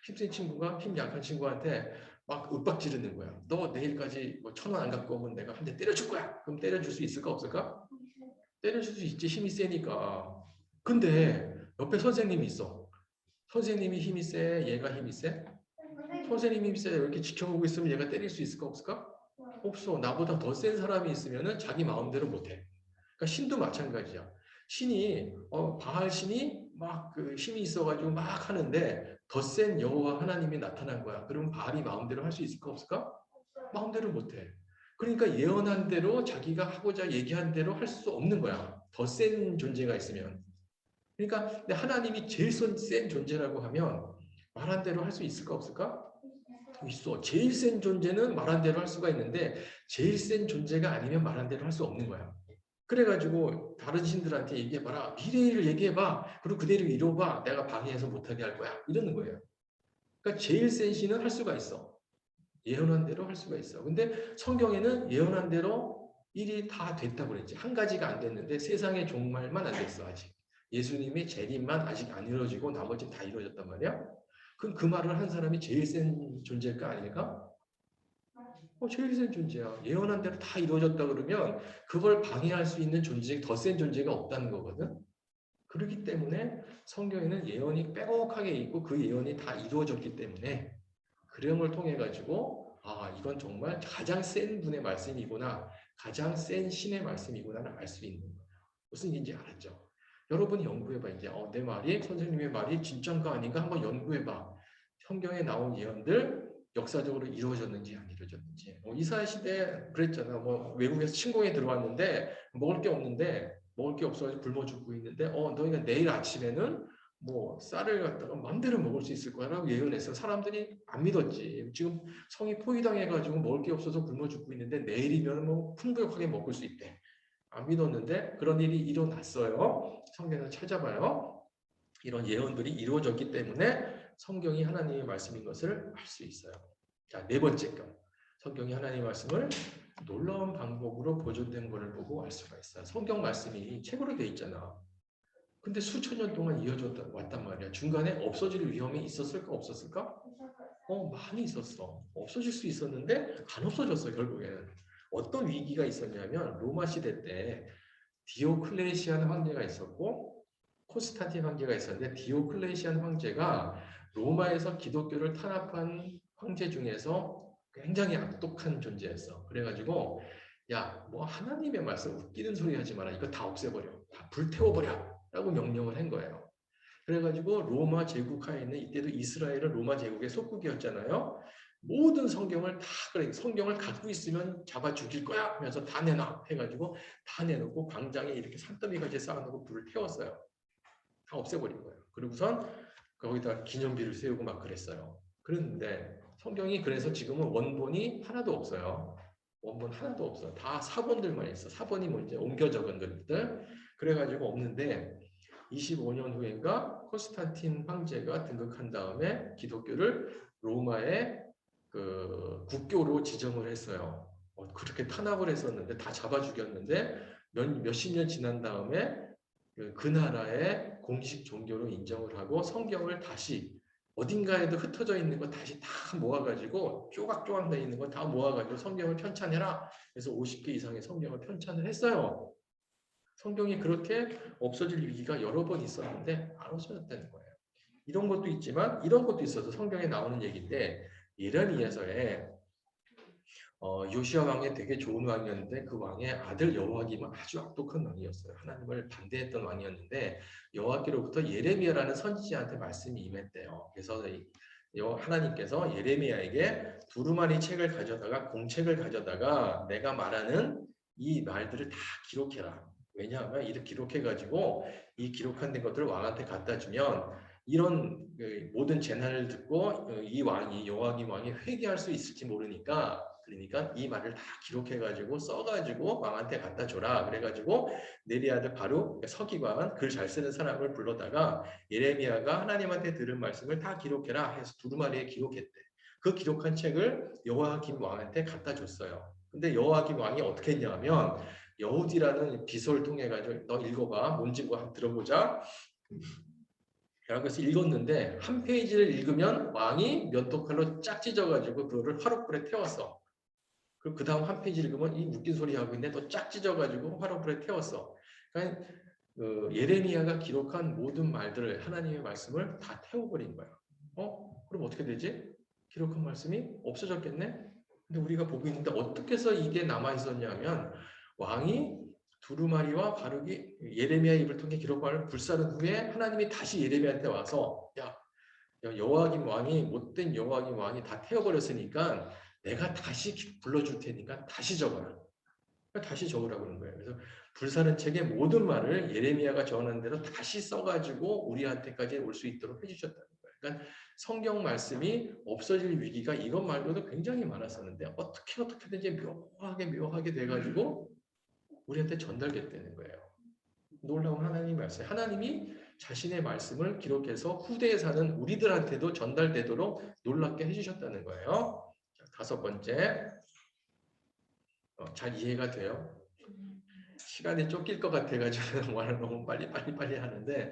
힘센 친구가 힘 약한 친구한테 막 윽박 지르는 거야. 너 내일까지 뭐 1,000원 안 갖고 오면 내가 한 대 때려줄 거야. 그럼 때려줄 수 있을까 없을까? 때려줄 수 있지. 힘이 세니까. 근데 옆에 선생님이 있어. 선생님이 힘이 세? 얘가 힘이 세? 선생님이 힘이 세? 이렇게 지켜보고 있으면 얘가 때릴 수 있을까 없을까? 없어. 나보다 더 센 사람이 있으면 자기 마음대로 못해. 그러니까 신도 마찬가지야. 신이 바알 신이 막 그 힘이 있어가지고 막 하는데 더 센 여호와 하나님이 나타난 거야. 그러면 바알이 마음대로 할 수 있을까 없을까? 마음대로 못해. 그러니까 예언한 대로 자기가 하고자 얘기한 대로 할 수 없는 거야. 더 센 존재가 있으면. 그러니까 하나님이 제일 센 존재라고 하면 말한 대로 할 수 있을까 없을까? 있어. 제일 센 존재는 말한 대로 할 수가 있는데 제일 센 존재가 아니면 말한 대로 할 수 없는 거야. 그래가지고 다른 신들한테 얘기해봐라. 미래를 얘기해봐. 그리고 그대로 이뤄봐. 내가 방해해서 못하게 할 거야. 이러는 거예요. 그러니까 제일 센 신은 할 수가 있어. 예언한 대로 할 수가 있어. 근데 성경에는 예언한 대로 일이 다 됐다고 그랬지. 한 가지가 안 됐는데 세상의 종말만 안 됐어 아직. 예수님의 재림만 아직 안 이루어지고 나머지는 다 이루어졌단 말이야. 그럼 그 말을 한 사람이 제일 센 존재일까 아닐까? 제일 센 존재야. 예언한 대로 다 이루어졌다 그러면 그걸 방해할 수 있는 존재, 더 센 존재가 없다는 거거든. 그렇기 때문에 성경에는 예언이 빼곡하게 있고 그 예언이 다 이루어졌기 때문에 그림을 통해 가지고 이건 정말 가장 센 분의 말씀이구나, 가장 센 신의 말씀이구나를 알 수 있는 거예요. 무슨 얘기인지 알았죠? 여러분이 연구해봐. 이제 내 말이 선생님의 말이 진짜인가 아닌가 한번 연구해봐. 성경에 나온 예언들 역사적으로 이루어졌는지 안 이루어졌는지. 이스라엘 시대 그랬잖아. 외국에서 침공에 들어왔는데 먹을 게 없는데 먹을 게 없어서 굶어 죽고 있는데 너희가 내일 아침에는 쌀을 갖다가 마음대로 먹을 수 있을 거라고 예언해서 사람들이 안 믿었지. 지금 성이 포위당해가지고 먹을 게 없어서 굶어 죽고 있는데 내일이면 풍부하게 먹을 수 있대. 안 믿었는데 그런 일이 일어났어요. 성경을 찾아봐요. 이런 예언들이 이루어졌기 때문에 성경이 하나님의 말씀인 것을 알 수 있어요. 자, 네 번째 건. 성경이 하나님의 말씀을 놀라운 방법으로 보존된 것을 보고 알 수가 있어요. 성경 말씀이 책으로 돼 있잖아. 근데 수천 년 동안 이어져 왔단 말이야. 중간에 없어질 위험이 있었을까 없었을까? 많이 있었어. 없어질 수 있었는데 안 없어졌어 결국에는. 어떤 위기가 있었냐면 로마 시대 때 디오클레시안 황제가 있었고 콘스탄틴 황제가 있었는데 디오클레시안 황제가 로마에서 기독교를 탄압한 황제 중에서 굉장히 악독한 존재였어. 그래가지고 하나님의 말씀 웃기는 소리 하지 마라. 이거 다 없애버려. 다 불태워버려. 라고 명령을 한 거예요. 그래가지고 로마 제국하에 있는 이때도 이스라엘은 로마 제국의 속국이었잖아요. 모든 성경을 성경을 갖고 있으면 잡아 죽일 거야 하면서 다 내놔 해가지고 다 내놓고 광장에 이렇게 산더미같이 쌓아놓고 불을 태웠어요. 다 없애버린 거예요. 그리고선 거기다 기념비를 세우고 막 그랬어요. 그런데 성경이 그래서 지금은 원본이 하나도 없어요. 원본 하나도 없어. 다 사본들만 있어. 사본이 뭔지 옮겨 적은 것들. 그래가지고 없는데 25년 후인가 콘스탄틴 황제가 등극한 다음에 기독교를 로마의 그 국교로 지정을 했어요. 그렇게 탄압을 했었는데 다 잡아 죽였는데 몇십 년 지난 다음에 그 나라의 공식 종교로 인정을 하고 성경을 다시 어딘가에도 흩어져 있는 거 다시 다 모아가지고 쪼각쪼각 돼 있는 거 다 모아가지고 성경을 편찬해라. 그래서 50개 이상의 성경을 편찬을 했어요. 성경이 그렇게 없어질 위기가 여러 번 있었는데 안 없어졌다는 거예요. 이런 것도 있지만 이런 것도 있어서 성경에 나오는 얘기인데 예레미야서에 요시야 왕이 되게 좋은 왕이었는데 그 왕의 아들 여호와김은 아주 악독한 왕이었어요. 하나님을 반대했던 왕이었는데 여호와께로부터 예레미야라는 선지자한테 말씀이 임했대요. 그래서 하나님께서 예레미야에게 두루마리 책을 가져다가 공책을 가져다가 내가 말하는 이 말들을 다 기록해라. 왜냐하면 이렇게 기록해가지고 이 기록한 것들을 왕한테 갖다 주면 이런 모든 재난을 듣고 이 왕이 여호와김 왕이 회개할 수 있을지 모르니까 그러니까 이 말을 다 기록해가지고 써가지고 왕한테 갖다 줘라. 그래가지고 네리 아들 바룩 서기관 글 잘 쓰는 사람을 불러다가 예레미야가 하나님한테 들은 말씀을 다 기록해라 해서 두루마리에 기록했대. 그 기록한 책을 여호와김 왕한테 갖다 줬어요. 근데 여호와김 왕이 어떻게 했냐면 여우디라는 비서를 통해 가지고 너 읽어봐. 뭔지 뭐 한번 들어보자. 라고 해서 읽었는데 한 페이지를 읽으면 왕이 면도칼로 짝 찢어가지고 그거를 화롯불에 태웠어. 그리고 그 다음 한 페이지 읽으면 이 웃긴 소리 하고 있는데 또 짝 찢어가지고 화롯불에 태웠어. 그러니까 예레미야가 기록한 모든 말들을 하나님의 말씀을 다 태워버린 거야. 그럼 어떻게 되지? 기록한 말씀이 없어졌겠네? 근데 우리가 보고 있는데 어떻게 해서 이게 남아있었냐면 왕이 두루마리와 바룩이 예레미야 입을 통해 기록을 불사른 후에 하나님이 다시 예레미야한테 와서 야 여호와김 왕이 못된 여호와김 왕이 다 태워버렸으니까 내가 다시 불러줄 테니까 다시 적어라. 다시 적으라고 그러는 거예요. 그래서 불사른 책의 모든 말을 예레미야가 전한 대로 다시 써가지고 우리한테까지 올 수 있도록 해주셨다는 거예요. 그러니까 성경 말씀이 없어질 위기가 이것 말고도 굉장히 많았었는데 어떻게든지 묘하게 돼가지고 우리한테 전달됐다는 거예요. 놀라운 하나님의 말씀. 하나님이 자신의 말씀을 기록해서 후대에 사는 우리들한테도 전달되도록 놀랍게 해주셨다는 거예요. 자, 다섯 번째. 잘 이해가 돼요? 시간이 쫓길 것 같아가지고 말을 너무 빨리 하는데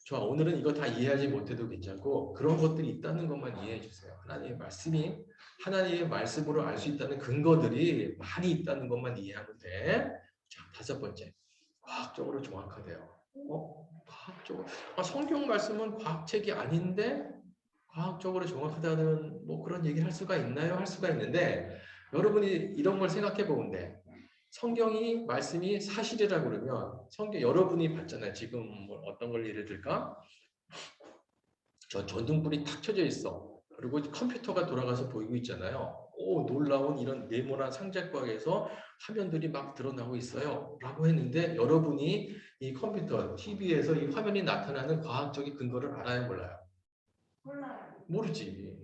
좋아. 오늘은 이거 다 이해하지 못해도 괜찮고 그런 것들이 있다는 것만 이해해 주세요. 하나님의 말씀이 하나님의 말씀으로 알 수 있다는 근거들이 많이 있다는 것만 이해하면 돼. 자, 다섯 번째. 과학적으로 정확하대요. 과학적으로. 성경 말씀은 과학책이 아닌데 과학적으로 정확하다는 뭐 그런 얘기를 할 수가 있나요? 할 수가 있는데 여러분이 이런 걸 생각해 보는데 성경이 말씀이 사실이라고 그러면 성경 여러분이 봤잖아요. 지금 뭐 어떤 걸 예를 들까? 저 전등불이 탁 켜져 있어. 그리고 컴퓨터가 돌아가서 보이고 있잖아요. 오, 놀라운 이런 네모난 상자곽에서 화면들이 막 드러나고 있어요. 라고 했는데 여러분이 이 컴퓨터, TV에서 이 화면이 나타나는 과학적인 근거를 알아요? 몰라요? 몰라요. 모르지.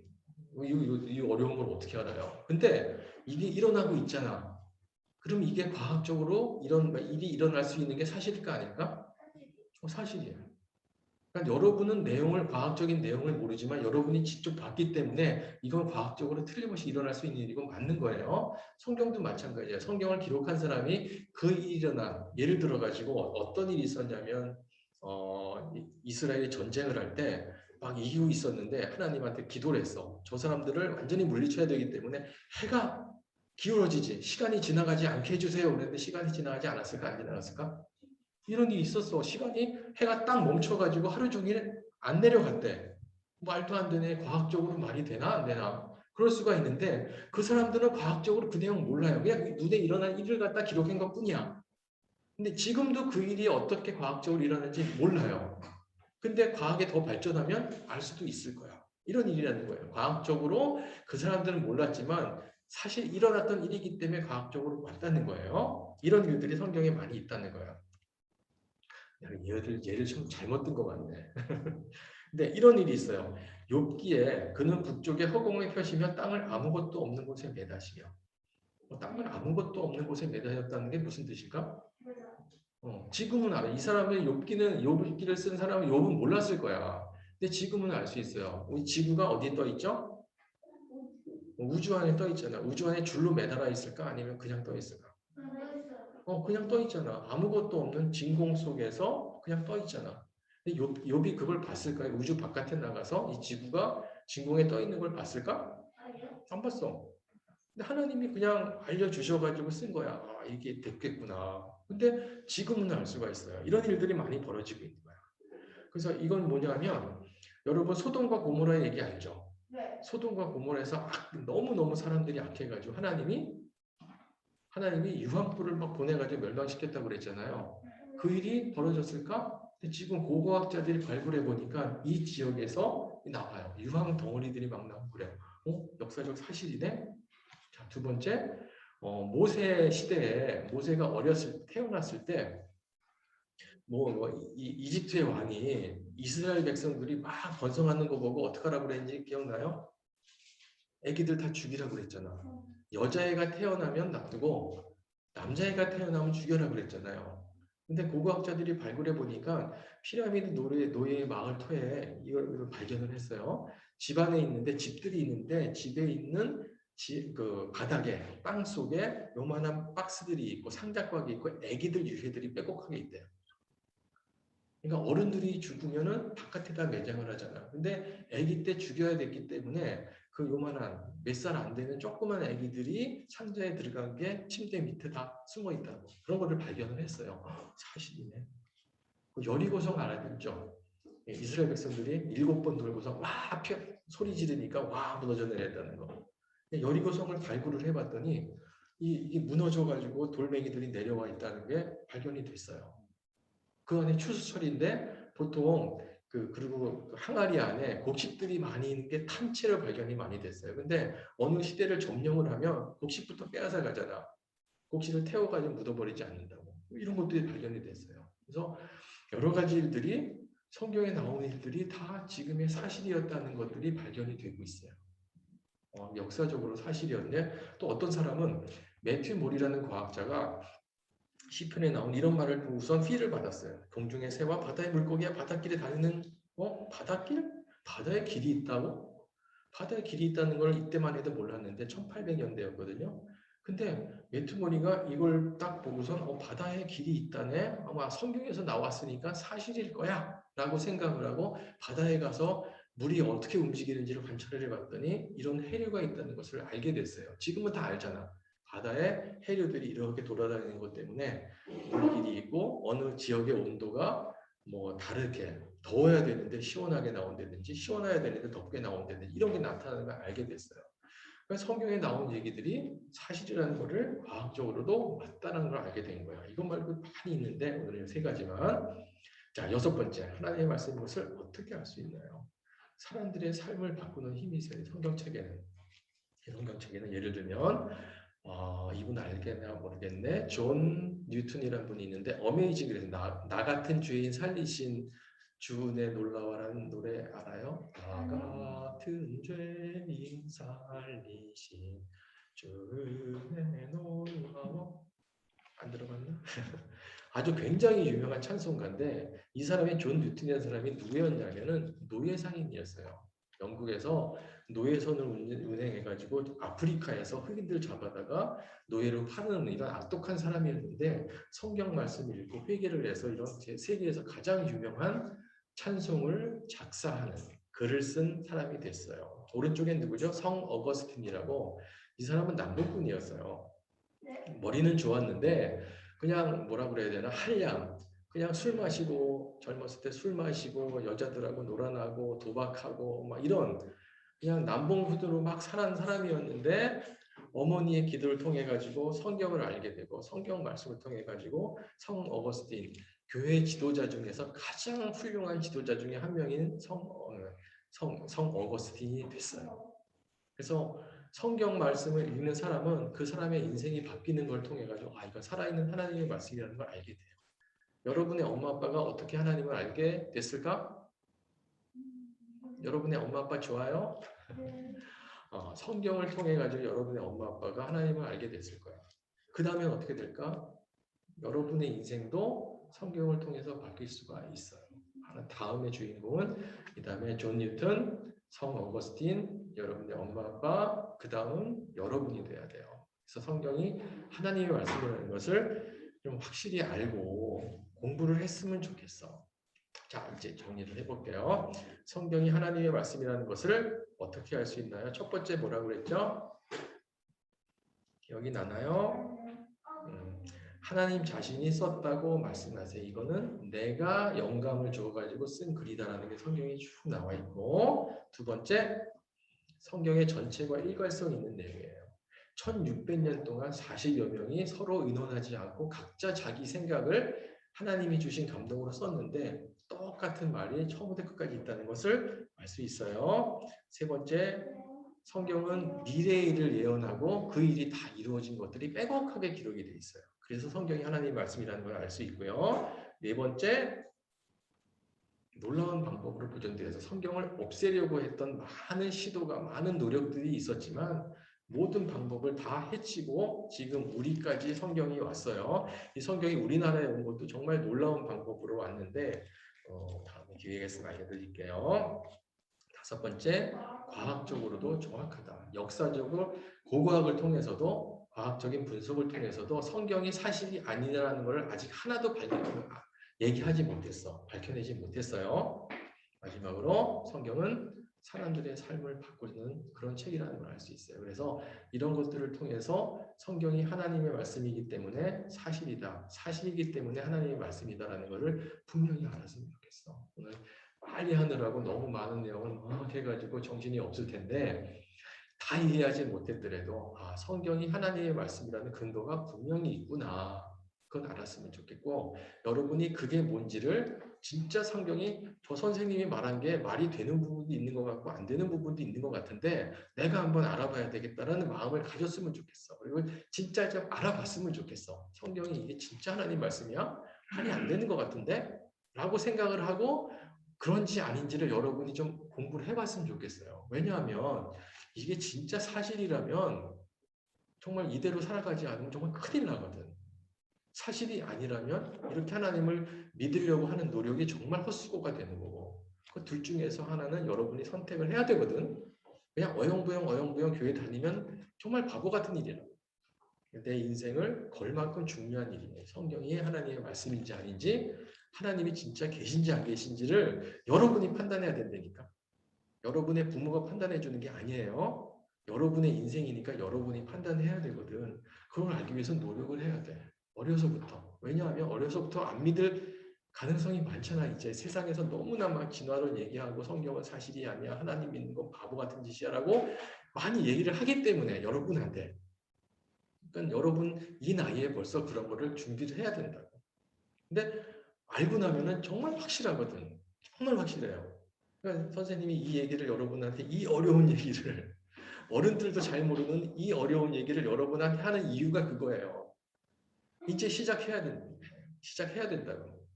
이 어려운 걸 어떻게 알아요? 근데 이게 일어나고 있잖아. 그럼 이게 과학적으로 이런 일이 일어날 수 있는 게 사실일까 아닐까? 사실이야. 그러니까 여러분은 과학적인 내용을 모르지만 여러분이 직접 봤기 때문에 이건 과학적으로 틀림없이 일어날 수 있는 일이고 맞는 거예요. 성경도 마찬가지예요. 성경을 기록한 사람이 그 일이 일어난 예를 들어 가지고 어떤 일이 있었냐면 이스라엘이 전쟁을 할 때 막 이기고 있었는데 하나님한테 기도를 했어. 저 사람들을 완전히 물리쳐야 되기 때문에 해가 기울어지지 시간이 지나가지 않게 해주세요. 그랬는데 시간이 지나가지 않았을까 안 지나갔을까? 이런 일이 있었어. 해가 딱 멈춰가지고 하루 종일 안 내려갔대. 말도 안 되네. 과학적으로 말이 되나 안 되나? 그럴 수가 있는데 그 사람들은 과학적으로 그 내용 몰라요. 그냥 눈에 일어난 일을 갖다 기록한 것뿐이야. 근데 지금도 그 일이 어떻게 과학적으로 일어나는지 몰라요. 근데 과학이 더 발전하면 알 수도 있을 거야. 이런 일이라는 거예요. 과학적으로 그 사람들은 몰랐지만 사실 일어났던 일이기 때문에 과학적으로 왔다는 거예요. 이런 일들이 성경에 많이 있다는 거예요. 얘를 좀 잘못 든 것 같네. 근데 이런 일이 있어요. 욥기에 그는 북쪽에 허공을 펴시며 땅을 아무것도 없는 곳에 매다시며 땅은 아무것도 없는 곳에 매달렸다는 게 무슨 뜻일까? 지금은 알아. 이 사람의 욥기를 쓴 사람은 욥은 몰랐을 거야. 근데 지금은 알 수 있어요. 우리 지구가 어디에 떠 있죠? 우주 안에 떠 있잖아. 우주 안에 줄로 매달아 있을까? 아니면 그냥 떠 있을까? 그냥 떠 있잖아. 아무것도 없는 진공 속에서 그냥 떠 있잖아. 근데 욥이 그걸 봤을까요? 우주 바깥에 나가서 이 지구가 진공에 떠 있는 걸 봤을까? 안 봤어. 근데 하나님이 그냥 알려주셔가지고 쓴 거야. 아, 이게 됐겠구나. 근데 지금은 알 수가 있어요. 이런 일들이 많이 벌어지고 있는 거야. 그래서 이건 뭐냐면 여러분 소돔과 고모라 얘기 알죠? 네. 소돔과 고모라에서 너무너무 사람들이 악해가지고 하나님이 유황불을 막 보내가지고 멸망시켰다고 그랬잖아요. 그 일이 벌어졌을까? 근데 지금 고고학자들이 발굴해 보니까 이 지역에서 나와요. 유황 덩어리들이 막 나오고 그래요. 역사적 사실이네. 자, 두 번째, 모세 시대에 모세가 태어났을 때 이집트의 왕이 이스라엘 백성들이 막 번성하는 거 보고 어떻게 하라고 그랬는지 기억나요? 애기들 다 죽이라고 그랬잖아. 여자애가 태어나면 놔두고 남자애가 태어나면 죽여라 그랬잖아요. 근데 고고학자들이 발굴해 보니까 피라미드 노예 마을 터에 이걸 발견을 했어요. 집들이 있는데 집에 있는 그 바닥에 땅 속에 요만한 박스들이 있고 상자곽이 있고 애기들 유해들이 빼곡하게 있대요. 그러니까 어른들이 죽으면은 바깥에다 매장을 하잖아. 근데 아기 때 죽여야 됐기 때문에 그 요만한 몇 살 안 되는 조그만 아기들이 상자에 들어간 게 침대 밑에 다 숨어 있다고. 그런 거를 발견을 했어요. 사실이네. 여리고성 알아듣죠? 이스라엘 백성들이 7번 돌고서 와 소리 지르니까 와 무너져 내렸다는 거. 여리고성을 발굴을 해봤더니 이게 무너져가지고 돌멩이들이 내려와 있다는 게 발견이 됐어요. 그 안에 추수철인데 보통 그리고 항아리 안에 곡식들이 많이 있는 게 탐채로 발견이 많이 됐어요. 근데 어느 시대를 점령을 하면 곡식부터 빼앗아 가잖아. 곡식을 태워가지고 묻어버리지 않는다고. 이런 것들이 발견이 됐어요. 그래서 여러 가지 일들이 성경에 나오는 일들이 다 지금의 사실이었다는 것들이 발견이 되고 있어요. 역사적으로 사실이었네. 또 어떤 사람은 매튜 몰이라는 과학자가 시편에 나온 이런 말을 보고선 휘를 받았어요. 공중의 새와 바다의 물고기가 바닷길에 다니는 바닷길? 바다에 길이 있다고? 바다에 길이 있다는 걸 이때만 해도 몰랐는데 1800년대였거든요. 근데 매튜 몰이가 이걸 딱 보고선 바다에 길이 있다네? 아마 성경에서 나왔으니까 사실일 거야 라고 생각을 하고 바다에 가서 물이 어떻게 움직이는지를 관찰을 해봤더니 이런 해류가 있다는 것을 알게 됐어요. 지금은 다 알잖아. 바다에 해류들이 이렇게 돌아다니는 것 때문에 물길이 있고 어느 지역의 온도가 다르게 더워야 되는데 시원하게 나온다든지 시원해야 되는데 덥게 나온다든지 이런 게 나타나는 걸 알게 됐어요. 그러니까 성경에 나온 얘기들이 사실이라는 것을 과학적으로도 맞다는 걸 알게 된 거야. 이것 말고 많이 있는데 오늘은 3가지만. 자, 6번째, 하나님의 말씀인 것을 어떻게 알 수 있나요? 사람들의 삶을 바꾸는 힘이 있어요. 성경책에는 예를 들면 이분 알겠나 모르겠네. 존 뉴턴이라는 분이 있는데 어메이징 그래서 나 같은 죄인 살리신 주의 놀라워라는 노래 알아요? 나 같은 죄인 살리신 주의 놀라워. 안 들어봤나? 아주 굉장히 유명한 찬송가인데 이 사람이 존 뉴턴이라는 사람이 누구였냐면은 노예 상인이었어요. 영국에서 노예선을 운행해가지고 아프리카에서 흑인들 잡아다가 노예로 파는 이런 악독한 사람이었는데 성경 말씀을 읽고 회개를 해서 이런 세계에서 가장 유명한 찬송을 작사하는 글을 쓴 사람이 됐어요. 오른쪽엔 누구죠? 성 어거스틴이라고. 이 사람은 남북군이었어요. 머리는 좋았는데 그냥 뭐라 그래야 되나 한량 그냥 술 마시고 젊었을 때 술 마시고 여자들하고 놀아나고 도박하고 막 이런 그냥 남봉후두로 막 살아난 사람이었는데 어머니의 기도를 통해 가지고 성경을 알게 되고 성경 말씀을 통해 가지고 성 어거스틴 교회 지도자 중에서 가장 훌륭한 지도자 중에 한 명인 성 어거스틴이 됐어요. 그래서 성경 말씀을 읽는 사람은 그 사람의 인생이 바뀌는 걸 통해 가지고 이건 살아있는 하나님의 말씀이라는 걸 알게 돼요. 여러분의 엄마 아빠가 어떻게 하나님을 알게 됐을까? 여러분의 엄마 아빠 좋아요? 성경을 통해 가지고 여러분의 엄마 아빠가 하나님을 알게 됐을 거야. 그 다음에 어떻게 될까? 여러분의 인생도 성경을 통해서 바뀔 수가 있어요. 다음의 주인공은 이 다음에 존 뉴턴, 성 어거스틴, 여러분의 엄마 아빠, 그 다음 여러분이 돼야 돼요. 그래서 성경이 하나님의 말씀이라는 것을 좀 확실히 알고 공부를 했으면 좋겠어. 자, 이제 정리를 해볼게요. 성경이 하나님의 말씀이라는 것을 어떻게 알 수 있나요? 첫 번째 뭐라고 그랬죠? 기억이 나나요? 하나님 자신이 썼다고 말씀하세요. 이거는 내가 영감을 주어가지고 쓴 글이다라는 게 성경에 쭉 나와 있고, 두 번째, 성경의 전체가 일관성 있는 내용이에요. 1600년 동안 40여 명이 서로 의논하지 않고 각자 자기 생각을 하나님이 주신 감동으로 썼는데 똑같은 말이 처음부터 끝까지 있다는 것을 알 수 있어요. 세 번째, 성경은 미래의 일을 예언하고 그 일이 다 이루어진 것들이 빼곡하게 기록이 되어 있어요. 그래서 성경이 하나님의 말씀이라는 걸 알 수 있고요. 네 번째, 놀라운 방법으로 보존되어서 성경을 없애려고 했던 많은 시도가 많은 노력들이 있었지만 모든 방법을 다 해치고 지금 우리까지 성경이 왔어요. 이 성경이 우리나라에 온 것도 정말 놀라운 방법으로 왔는데 다음에 기회가 있으면 알려드릴게요. 다섯 번째, 과학적으로도 정확하다. 역사적으로 고고학을 통해서도 과학적인 분석을 통해서도 성경이 사실이 아니라는 것을 아직 하나도 얘기하지 못했어. 밝혀내지 못했어요. 마지막으로 성경은 사람들의 삶을 바꾸는 그런 책이라는 걸 알 수 있어요. 그래서 이런 것들을 통해서 성경이 하나님의 말씀이기 때문에 사실이다. 사실이기 때문에 하나님의 말씀이다라는 것을 분명히 알았으면 좋겠어. 오늘 빨리 하느라고 너무 많은 내용을 막 해가지고 정신이 없을 텐데 다 이해하지 못했더라도 성경이 하나님의 말씀이라는 근거가 분명히 있구나. 그건 알았으면 좋겠고 여러분이 그게 뭔지를 진짜 성경이 저 선생님이 말한 게 말이 되는 부분도 있는 것 같고 안 되는 부분도 있는 것 같은데 내가 한번 알아봐야 되겠다라는 마음을 가졌으면 좋겠어. 그리고 진짜 좀 알아봤으면 좋겠어. 성경이 이게 진짜 하나님 말씀이야? 말이 안 되는 것 같은데? 라고 생각을 하고 그런지 아닌지를 여러분이 좀 공부를 해봤으면 좋겠어요. 왜냐하면 이게 진짜 사실이라면 정말 이대로 살아가지 않으면 정말 큰일 나거든. 사실이 아니라면 이렇게 하나님을 믿으려고 하는 노력이 정말 헛수고가 되는 거고 그 둘 중에서 하나는 여러분이 선택을 해야 되거든. 그냥 어영부영 교회 다니면 정말 바보 같은 일이라고. 내 인생을 걸 만큼 중요한 일이에요. 성경이 하나님의 말씀인지 아닌지 하나님이 진짜 계신지 안 계신지를 여러분이 판단해야 된다니까. 여러분의 부모가 판단해 주는 게 아니에요. 여러분의 인생이니까 여러분이 판단해야 되거든. 그걸 알기 위해서 노력을 해야 돼. 어려서부터. 왜냐하면 어려서부터 안 믿을 가능성이 많잖아. 이제 세상에서 너무나 막 진화를 얘기하고 성경은 사실이 아니야. 하나님 믿는 건 바보 같은 짓이야라고 많이 얘기를 하기 때문에 여러분한테. 그러니까 여러분 이 나이에 벌써 그런 거를 준비를 해야 된다고. 근데 알고 나면은 정말 확실하거든. 정말 확실해요. 그러니까 선생님이 이 얘기를 여러분한테 이 어려운 얘기를 어른들도 잘 모르는 이 어려운 얘기를 여러분한테 하는 이유가 그거예요. 이제 시작해야 된다고.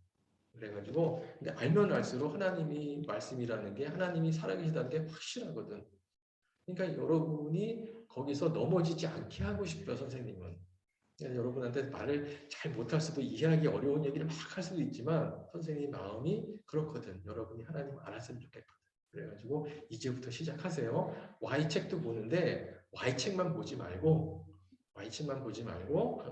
그래가지고 근데 알면 알수록 하나님이 말씀이라는 게 하나님이 살아계시다는 게 확실하거든. 그러니까 여러분이 거기서 넘어지지 않게 하고 싶어요. 선생님은. 여러분한테 말을 잘 못할 수도 이해하기 어려운 얘기를 막 할 수도 있지만 선생님 마음이 그렇거든. 여러분이 하나님 알았으면 좋겠거든. 그래가지고 이제부터 시작하세요. Y책도 보는데 Y책만 보지 말고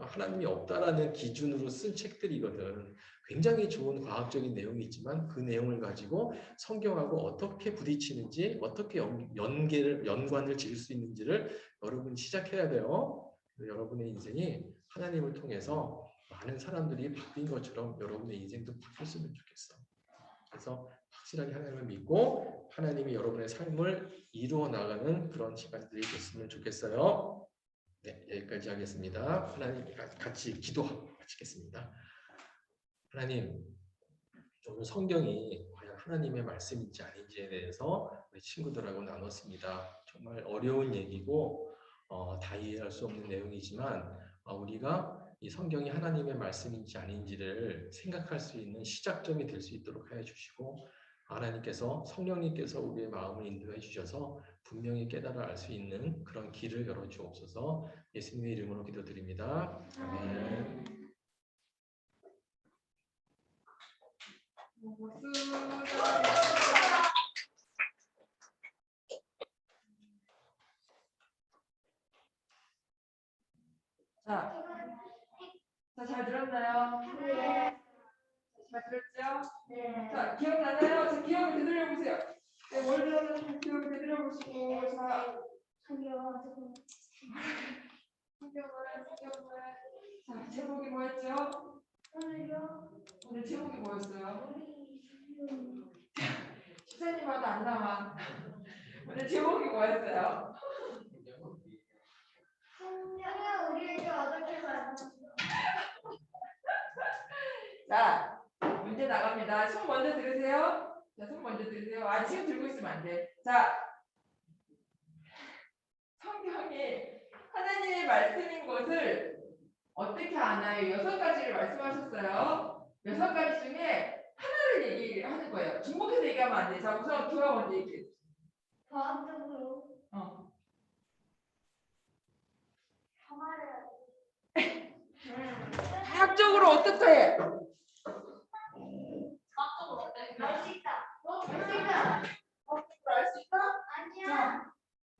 하나님이 없다라는 기준으로 쓴 책들이거든. 굉장히 좋은 과학적인 내용이 있지만 그 내용을 가지고 성경하고 어떻게 부딪히는지 어떻게 연관을 지을 수 있는지를 여러분이 시작해야 돼요. 여러분의 인생이 하나님을 통해서 많은 사람들이 바뀐 것처럼 여러분의 인생도 바뀌었으면 좋겠어. 그래서 확실하게 하나님을 믿고 하나님이 여러분의 삶을 이루어 나가는 그런 시간들이 됐으면 좋겠어요. 네, 여기까지 하겠습니다. 하나님 같이 기도하고 마치겠습니다. 하나님, 오늘 성경이 과연 하나님의 말씀인지 아닌지에 대해서 우리 친구들하고 나눴습니다. 정말 어려운 얘기고 다 이해할 수 없는 내용이지만 우리가 이 성경이 하나님의 말씀인지 아닌지를 생각할 수 있는 시작점이 될 수 있도록 하여 주시고 하나님께서 성령님께서 우리의 마음을 인도해 주셔서 분명히 깨달아 알 수 있는 그런 길을 열어 주옵소서. 예수님의 이름으로 기도드립니다. 아멘. 자, 잘 들었나요? 네. 잘 들었죠? 네. 자, 기억나나요? 자, 기억을 되돌려 보세요. 네, 뭘 들었는지 기억을 되돌려 보시고, 자, 성경을. 자, 제목이 뭐였죠? 오늘 제목이 뭐였어요? 집사님마다 안 나와. 오늘 제목이 뭐였어요? 자, 문제 나갑니다. 손 먼저 들으세요. 자, 손 먼저 들으세요. 아, 지금 들고 있으면 안 돼. 자, 성경이 하나님의 말씀인 것을 어떻게 아나요? 6가지를 말씀하셨어요. 6가지 중에 하나를 얘기하는 거예요. 중복해서 얘기하면 안 돼. 자, 우선 교화 먼저 얘기해. 과학적으로 과학적으로 어떻게 해? 과학적으로 어때? 알수 있다. 알 수 있다? 아니야.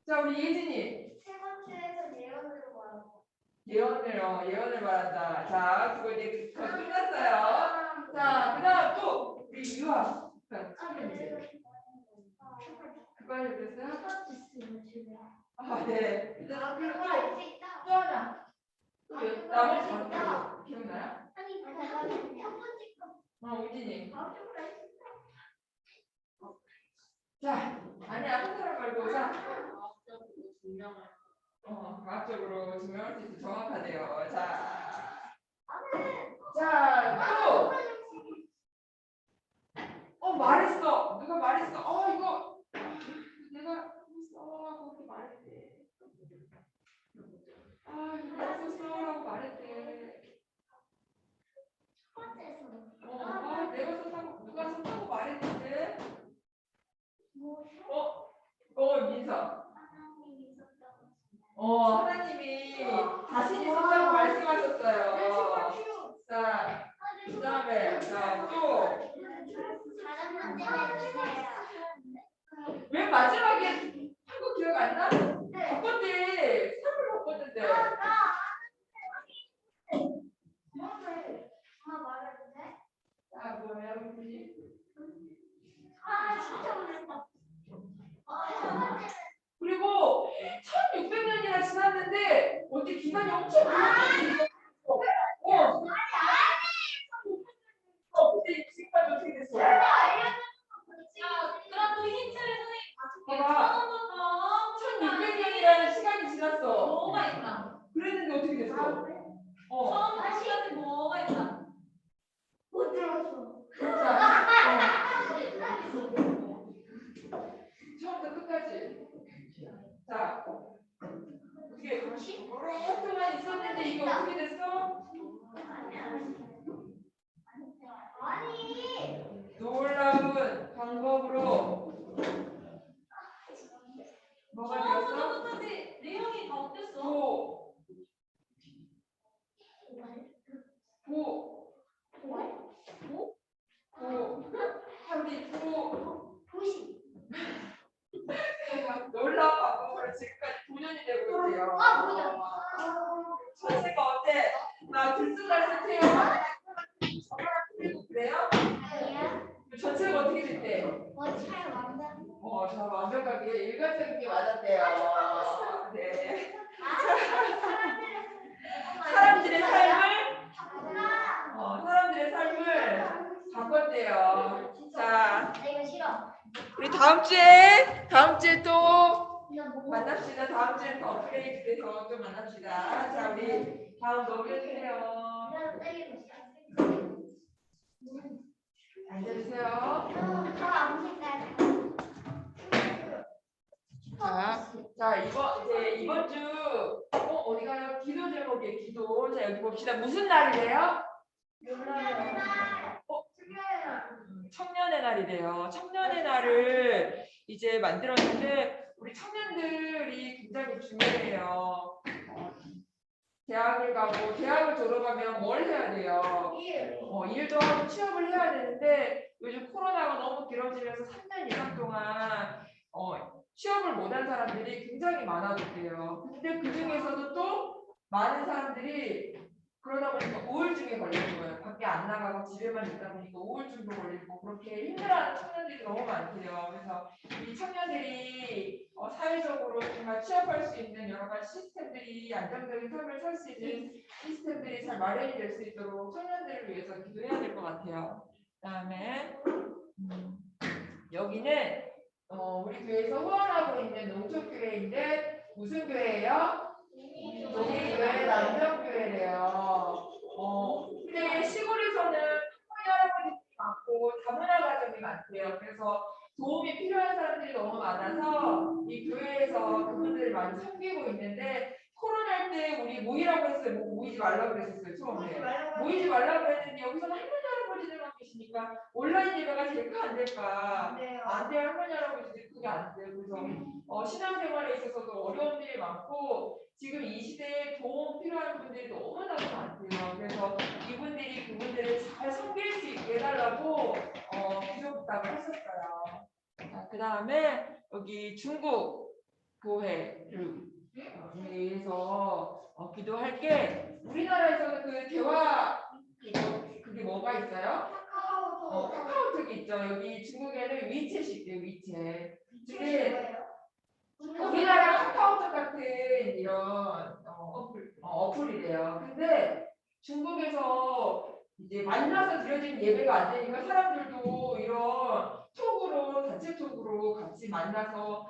자, 우리 예진이. 세 번째에서 예언으로 말하고. 예언을 말한다. 자, 그거 이제 끝났어요. 자, 그 다음 또 우리 유아. 그거 알려드렸어요? 아, 네. 그 다음 또 하나. 또 나머지 다 기억나요? 우진이. 자, 아니야, 한 사람 말고. 자, 과학적으로 증명할 수 있어. 정확하대요. 자, 또. 말했어. 누가 말했어. 이거 내가 써라고 그렇게 말했대. 이거 써라고 말했대. 내가 썼다고 누가 썼다고 말했는데. 민서. 하나님이 자신이 썼다고 말씀하셨어요. 자, 그 다음에 또. 왜 마지막에 한 거 기억 안 나? 바꿨대. 3을 바꿨는데. 뭐야, 우리? 그리고 1600년이나 지났는데 어떻게 기간이 엄청 길었어. 근데 지금까지 어떻게 됐어? 그럼 또 힌트를 선생님 봐봐. 1600년이라는 시간이 지났어. 뭐가 있나? 그랬는데 어떻게 됐어? 처음 시간에 뭐가 있나? 못 들었어. 처음부터 끝까지. 자, 이게 학교만 있었는데 이게 어떻게 됐어? 놀라운 방법으로 뭐가 되었어? 끝까지 내용이 다 어땠어? 놀라운 방법으로 지금까지 도전이 되고 있어요. 전체가 어때? 나 들쑥날쑥 해요. 젓가락 풀리고 그래요? 전체가 어떻게 됐대? 자, 완벽하게 일관성있게 맞았대요. 네. 사람들의 삶을 바꿨대요. 자, 우리 다음 주에 또 만납시다. 다음 주에 더 업그레이드돼서 또 만납시다. 자, 우리 다음 넘겨주세요. 앉아주세요. 자, 이번 주 어디 가요? 기도 제목이에요. 기도. 자, 여기 봅시다. 무슨 날이래요? 청년의 날이래요. 청년의 날을 이제 만들었는데 우리 청년들이 굉장히 중요해요. 대학을 가고 대학을 졸업하면 뭘 해야 돼요? 일도 하고 취업을 해야 되는데 요즘 코로나가 너무 길어지면서 3년 이상 동안 취업을 못한 사람들이 굉장히 많아졌대요. 근데 그 중에서도 또 많은 사람들이 그러다 보니까 우울증에 걸리는 거예요. 밖에 안 나가고 집에만 있다 보니까 우울증도 걸리고 그렇게 힘들어하는 청년들이 너무 많대요. 그래서 이 청년들이 사회적으로 정말 취업할 수 있는 여러 가지 시스템들이 안정적인 삶을 살 수 있는 시스템들이 잘 마련이 될 수 있도록 청년들을 위해서 기도해야 될 것 같아요. 그다음에 여기는 우리 교회에서 후원하고 있는 농촌교회인데 무슨 교회예요? 농민교회 남정교회래요. 근데 시골에서는 할머니 할아버지들이 많고 다문화 가정이 많대요. 그래서 도움이 필요한 사람들이 너무 많아서 이 교회에서 그분들을 많이 섬기고 있는데 코로나 때 우리 모이라고 했어요. 모이지 말라고 그랬었어요. 처음에. 모이지 말라고 했는데 여기서는 할머니 할아버지들만 계시니까 온라인 예배가 될까 안 될까? 안 돼요. 할머니 할아버지들 그게 안 돼요. 그래서 신앙생활에 있어서도 어려움들이 많고 지금 이 시대에 도움 필요한 분들이 너무나도 많대요. 그래서 이분들이 그분들을 잘 섬길 수 있게 해달라고 기도 부탁을 했었어요. 그 다음에 여기 중국 교회를 위해서 기도할 게 우리나라에서는 그 대화 그게 뭐가 있어요? 카카오톡이 있죠. 여기 중국에는 위챗이 있대요. 위챗. 근데 우리나라 카카오톡 같은 이런 어플이래요. 근데 중국에서 이제 만나서 드려지는 예배가 안 되니까 사람들도 이런 톡으로 단체 톡으로 같이 만나서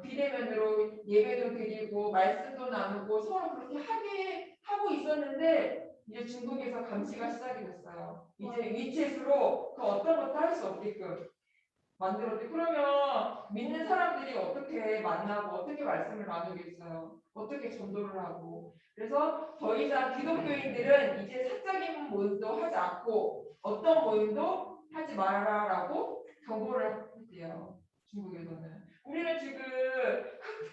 비대면으로 예배도 드리고 말씀도 나누고 서로 그렇게 하고 있었는데 이제 중국에서 감시가 시작이 됐어요. 이제 위챗으로 그 어떤 것도 할 수 없게끔 만들었대. 그러면 믿는 사람들이 어떻게 만나고 어떻게 말씀을 나누겠어요? 어떻게 전도를 하고? 그래서 더 이상 기독교인들은 이제 사적인 모임도 하지 않고 어떤 모임도 하지 말아라라고 경고를 했대요. 중국에서는. 우리는 지금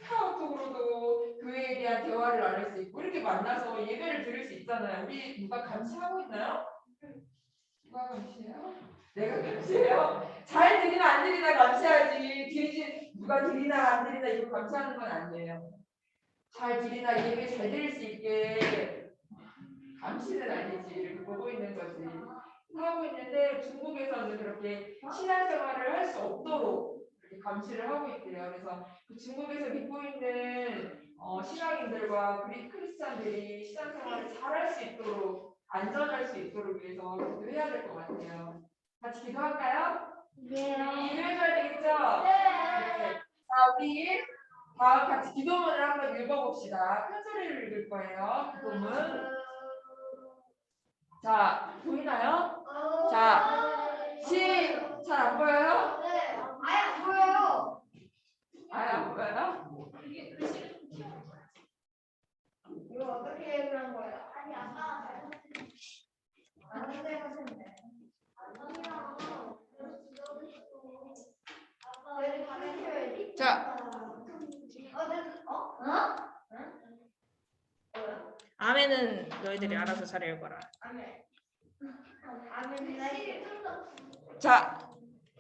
카카오톡으로도 교회에 대한 대화를 나눌 수 있고 이렇게 만나서 예배를 드릴 수 있잖아요. 우리 누가 감시하고 있나요? 누가 감시해요? 내가 감시해요? 잘 드리나 안 드리나 감시하지. 누가 드리나 안 드리나 이거 감시하는 건 아니에요. 잘 드리나 예배 잘 드릴 수 있게 감시는 아니지. 이렇게 보고 있는 거지. 하고 있는데 중국에서는 그렇게 신앙생활을 할 수 없도록 이렇게 감시를 하고 있대요. 그래서 그 중국에서 믿고 있는 신앙인들과 크리스찬들이 신앙생활을 잘 할 수 있도록 안전할 수 있도록 위해서 기도해야 될 것 같아요. 같이 기도할까요? 네. 기도해줘야 되겠죠? 네. 자, 우리 다음 같이 기도문을 한번 읽어봅시다. 큰 소리로 읽을 거예요. 기도문. 자, 보이나요? 자, 잘 안 보여요? 아예 안 보여요. 아예 안 보여요? 이게 글씨를 좀 키워볼 거야. 이거 어떻게 그런 거야? 아니 아까 안 선생님하셨네. 여기 가면 키워야지. 자, 아멘은 너희들이 알아서 잘 읽어라. 자,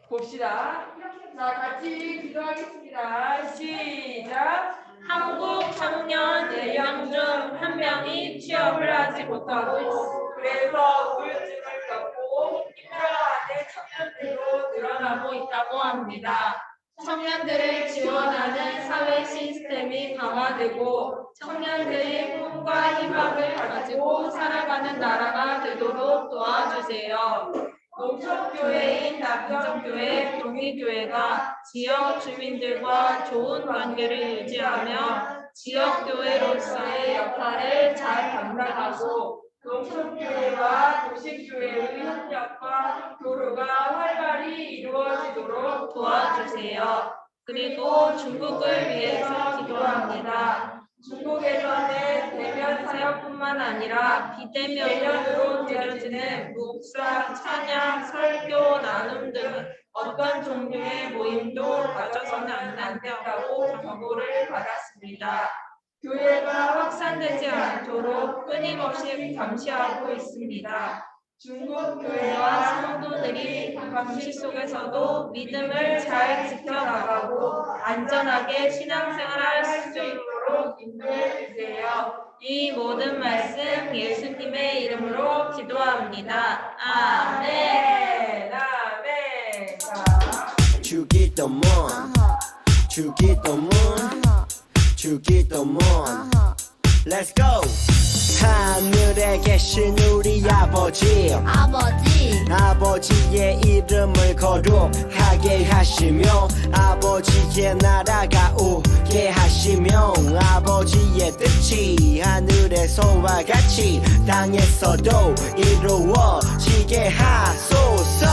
봅시다. 자, 같이 기도하겠습니다. 시작. 한국 청년 4명 중 1명이 취업을 하지 못하고 그래서 우울증을 겪고 힘들어하는 청년들도 늘어나고 있다고 합니다. 청년들을 지원하는 사회 시스템이 강화되고 청년들이 꿈과 희망을 가지고 살아가는 나라가 되도록 도와주세요. 농촌교회인 남정교회, 동의교회가 지역 주민들과 좋은 관계를 유지하며 지역교회로서의 역할을 잘 감당하고 농촌교회와 도시교회의 협력과 교류가 활발히 이루어지도록 도와주세요. 그리고 중국을 위해서 기도합니다. 중국에서는 대면 사역뿐만 아니라 비대면으로 드려지는 묵상, 찬양, 설교, 나눔 등 어떤 종류의 모임도 가져서는 안 된다고 경고를 받았습니다. 교회가 확산되지 않도록 끊임없이 감시하고 있습니다. 중국 교회와 성도들이 감시 속에서도 믿음을 잘 지켜나가고 안전하게 신앙생활할 수 있도록 인도해 주세요. 이 모든 말씀 예수님의 이름으로 기도합니다. 아멘. 아멘. 자, 주기도문 주기도문 주기도문 Let's go 하늘에 계신 우리 아버지 아버지의 이름을 거룩하게 하시며 아버지의 나라가 오게 하시며 아버지의 뜻이 하늘에서와 같이 땅에서도 이루어지게 하소서.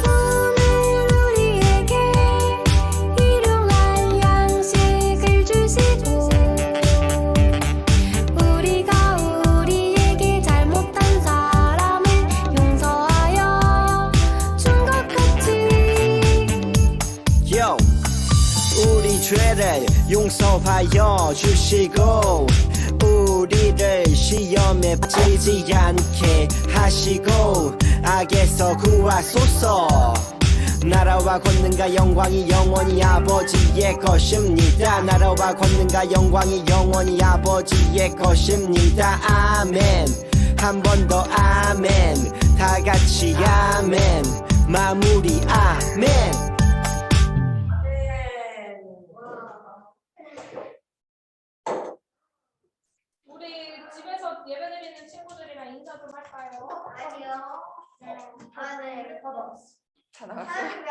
오늘 우리에게 일용할 양식을 주시고 우리가 우리에게 잘못한 사람을 용서하여 준 것 같이 Yo, 우리 죄를 용서하여 주시고 우리를 시험에 빠지지 않게 하시고 악에서 구하소서. 나라와 권능과 영광이 영원히 아버지의 것입니다. 나라와 권능과 영광이 영원히 아버지의 것입니다. 아멘. 한 번 더 아멘. 다 같이 아멘. 마무리 아멘. 우리 집에서 예배드리는 친구들이랑 인사 좀 할까요? 아니요. 아, 네. 다 나왔어요. 하나님 왜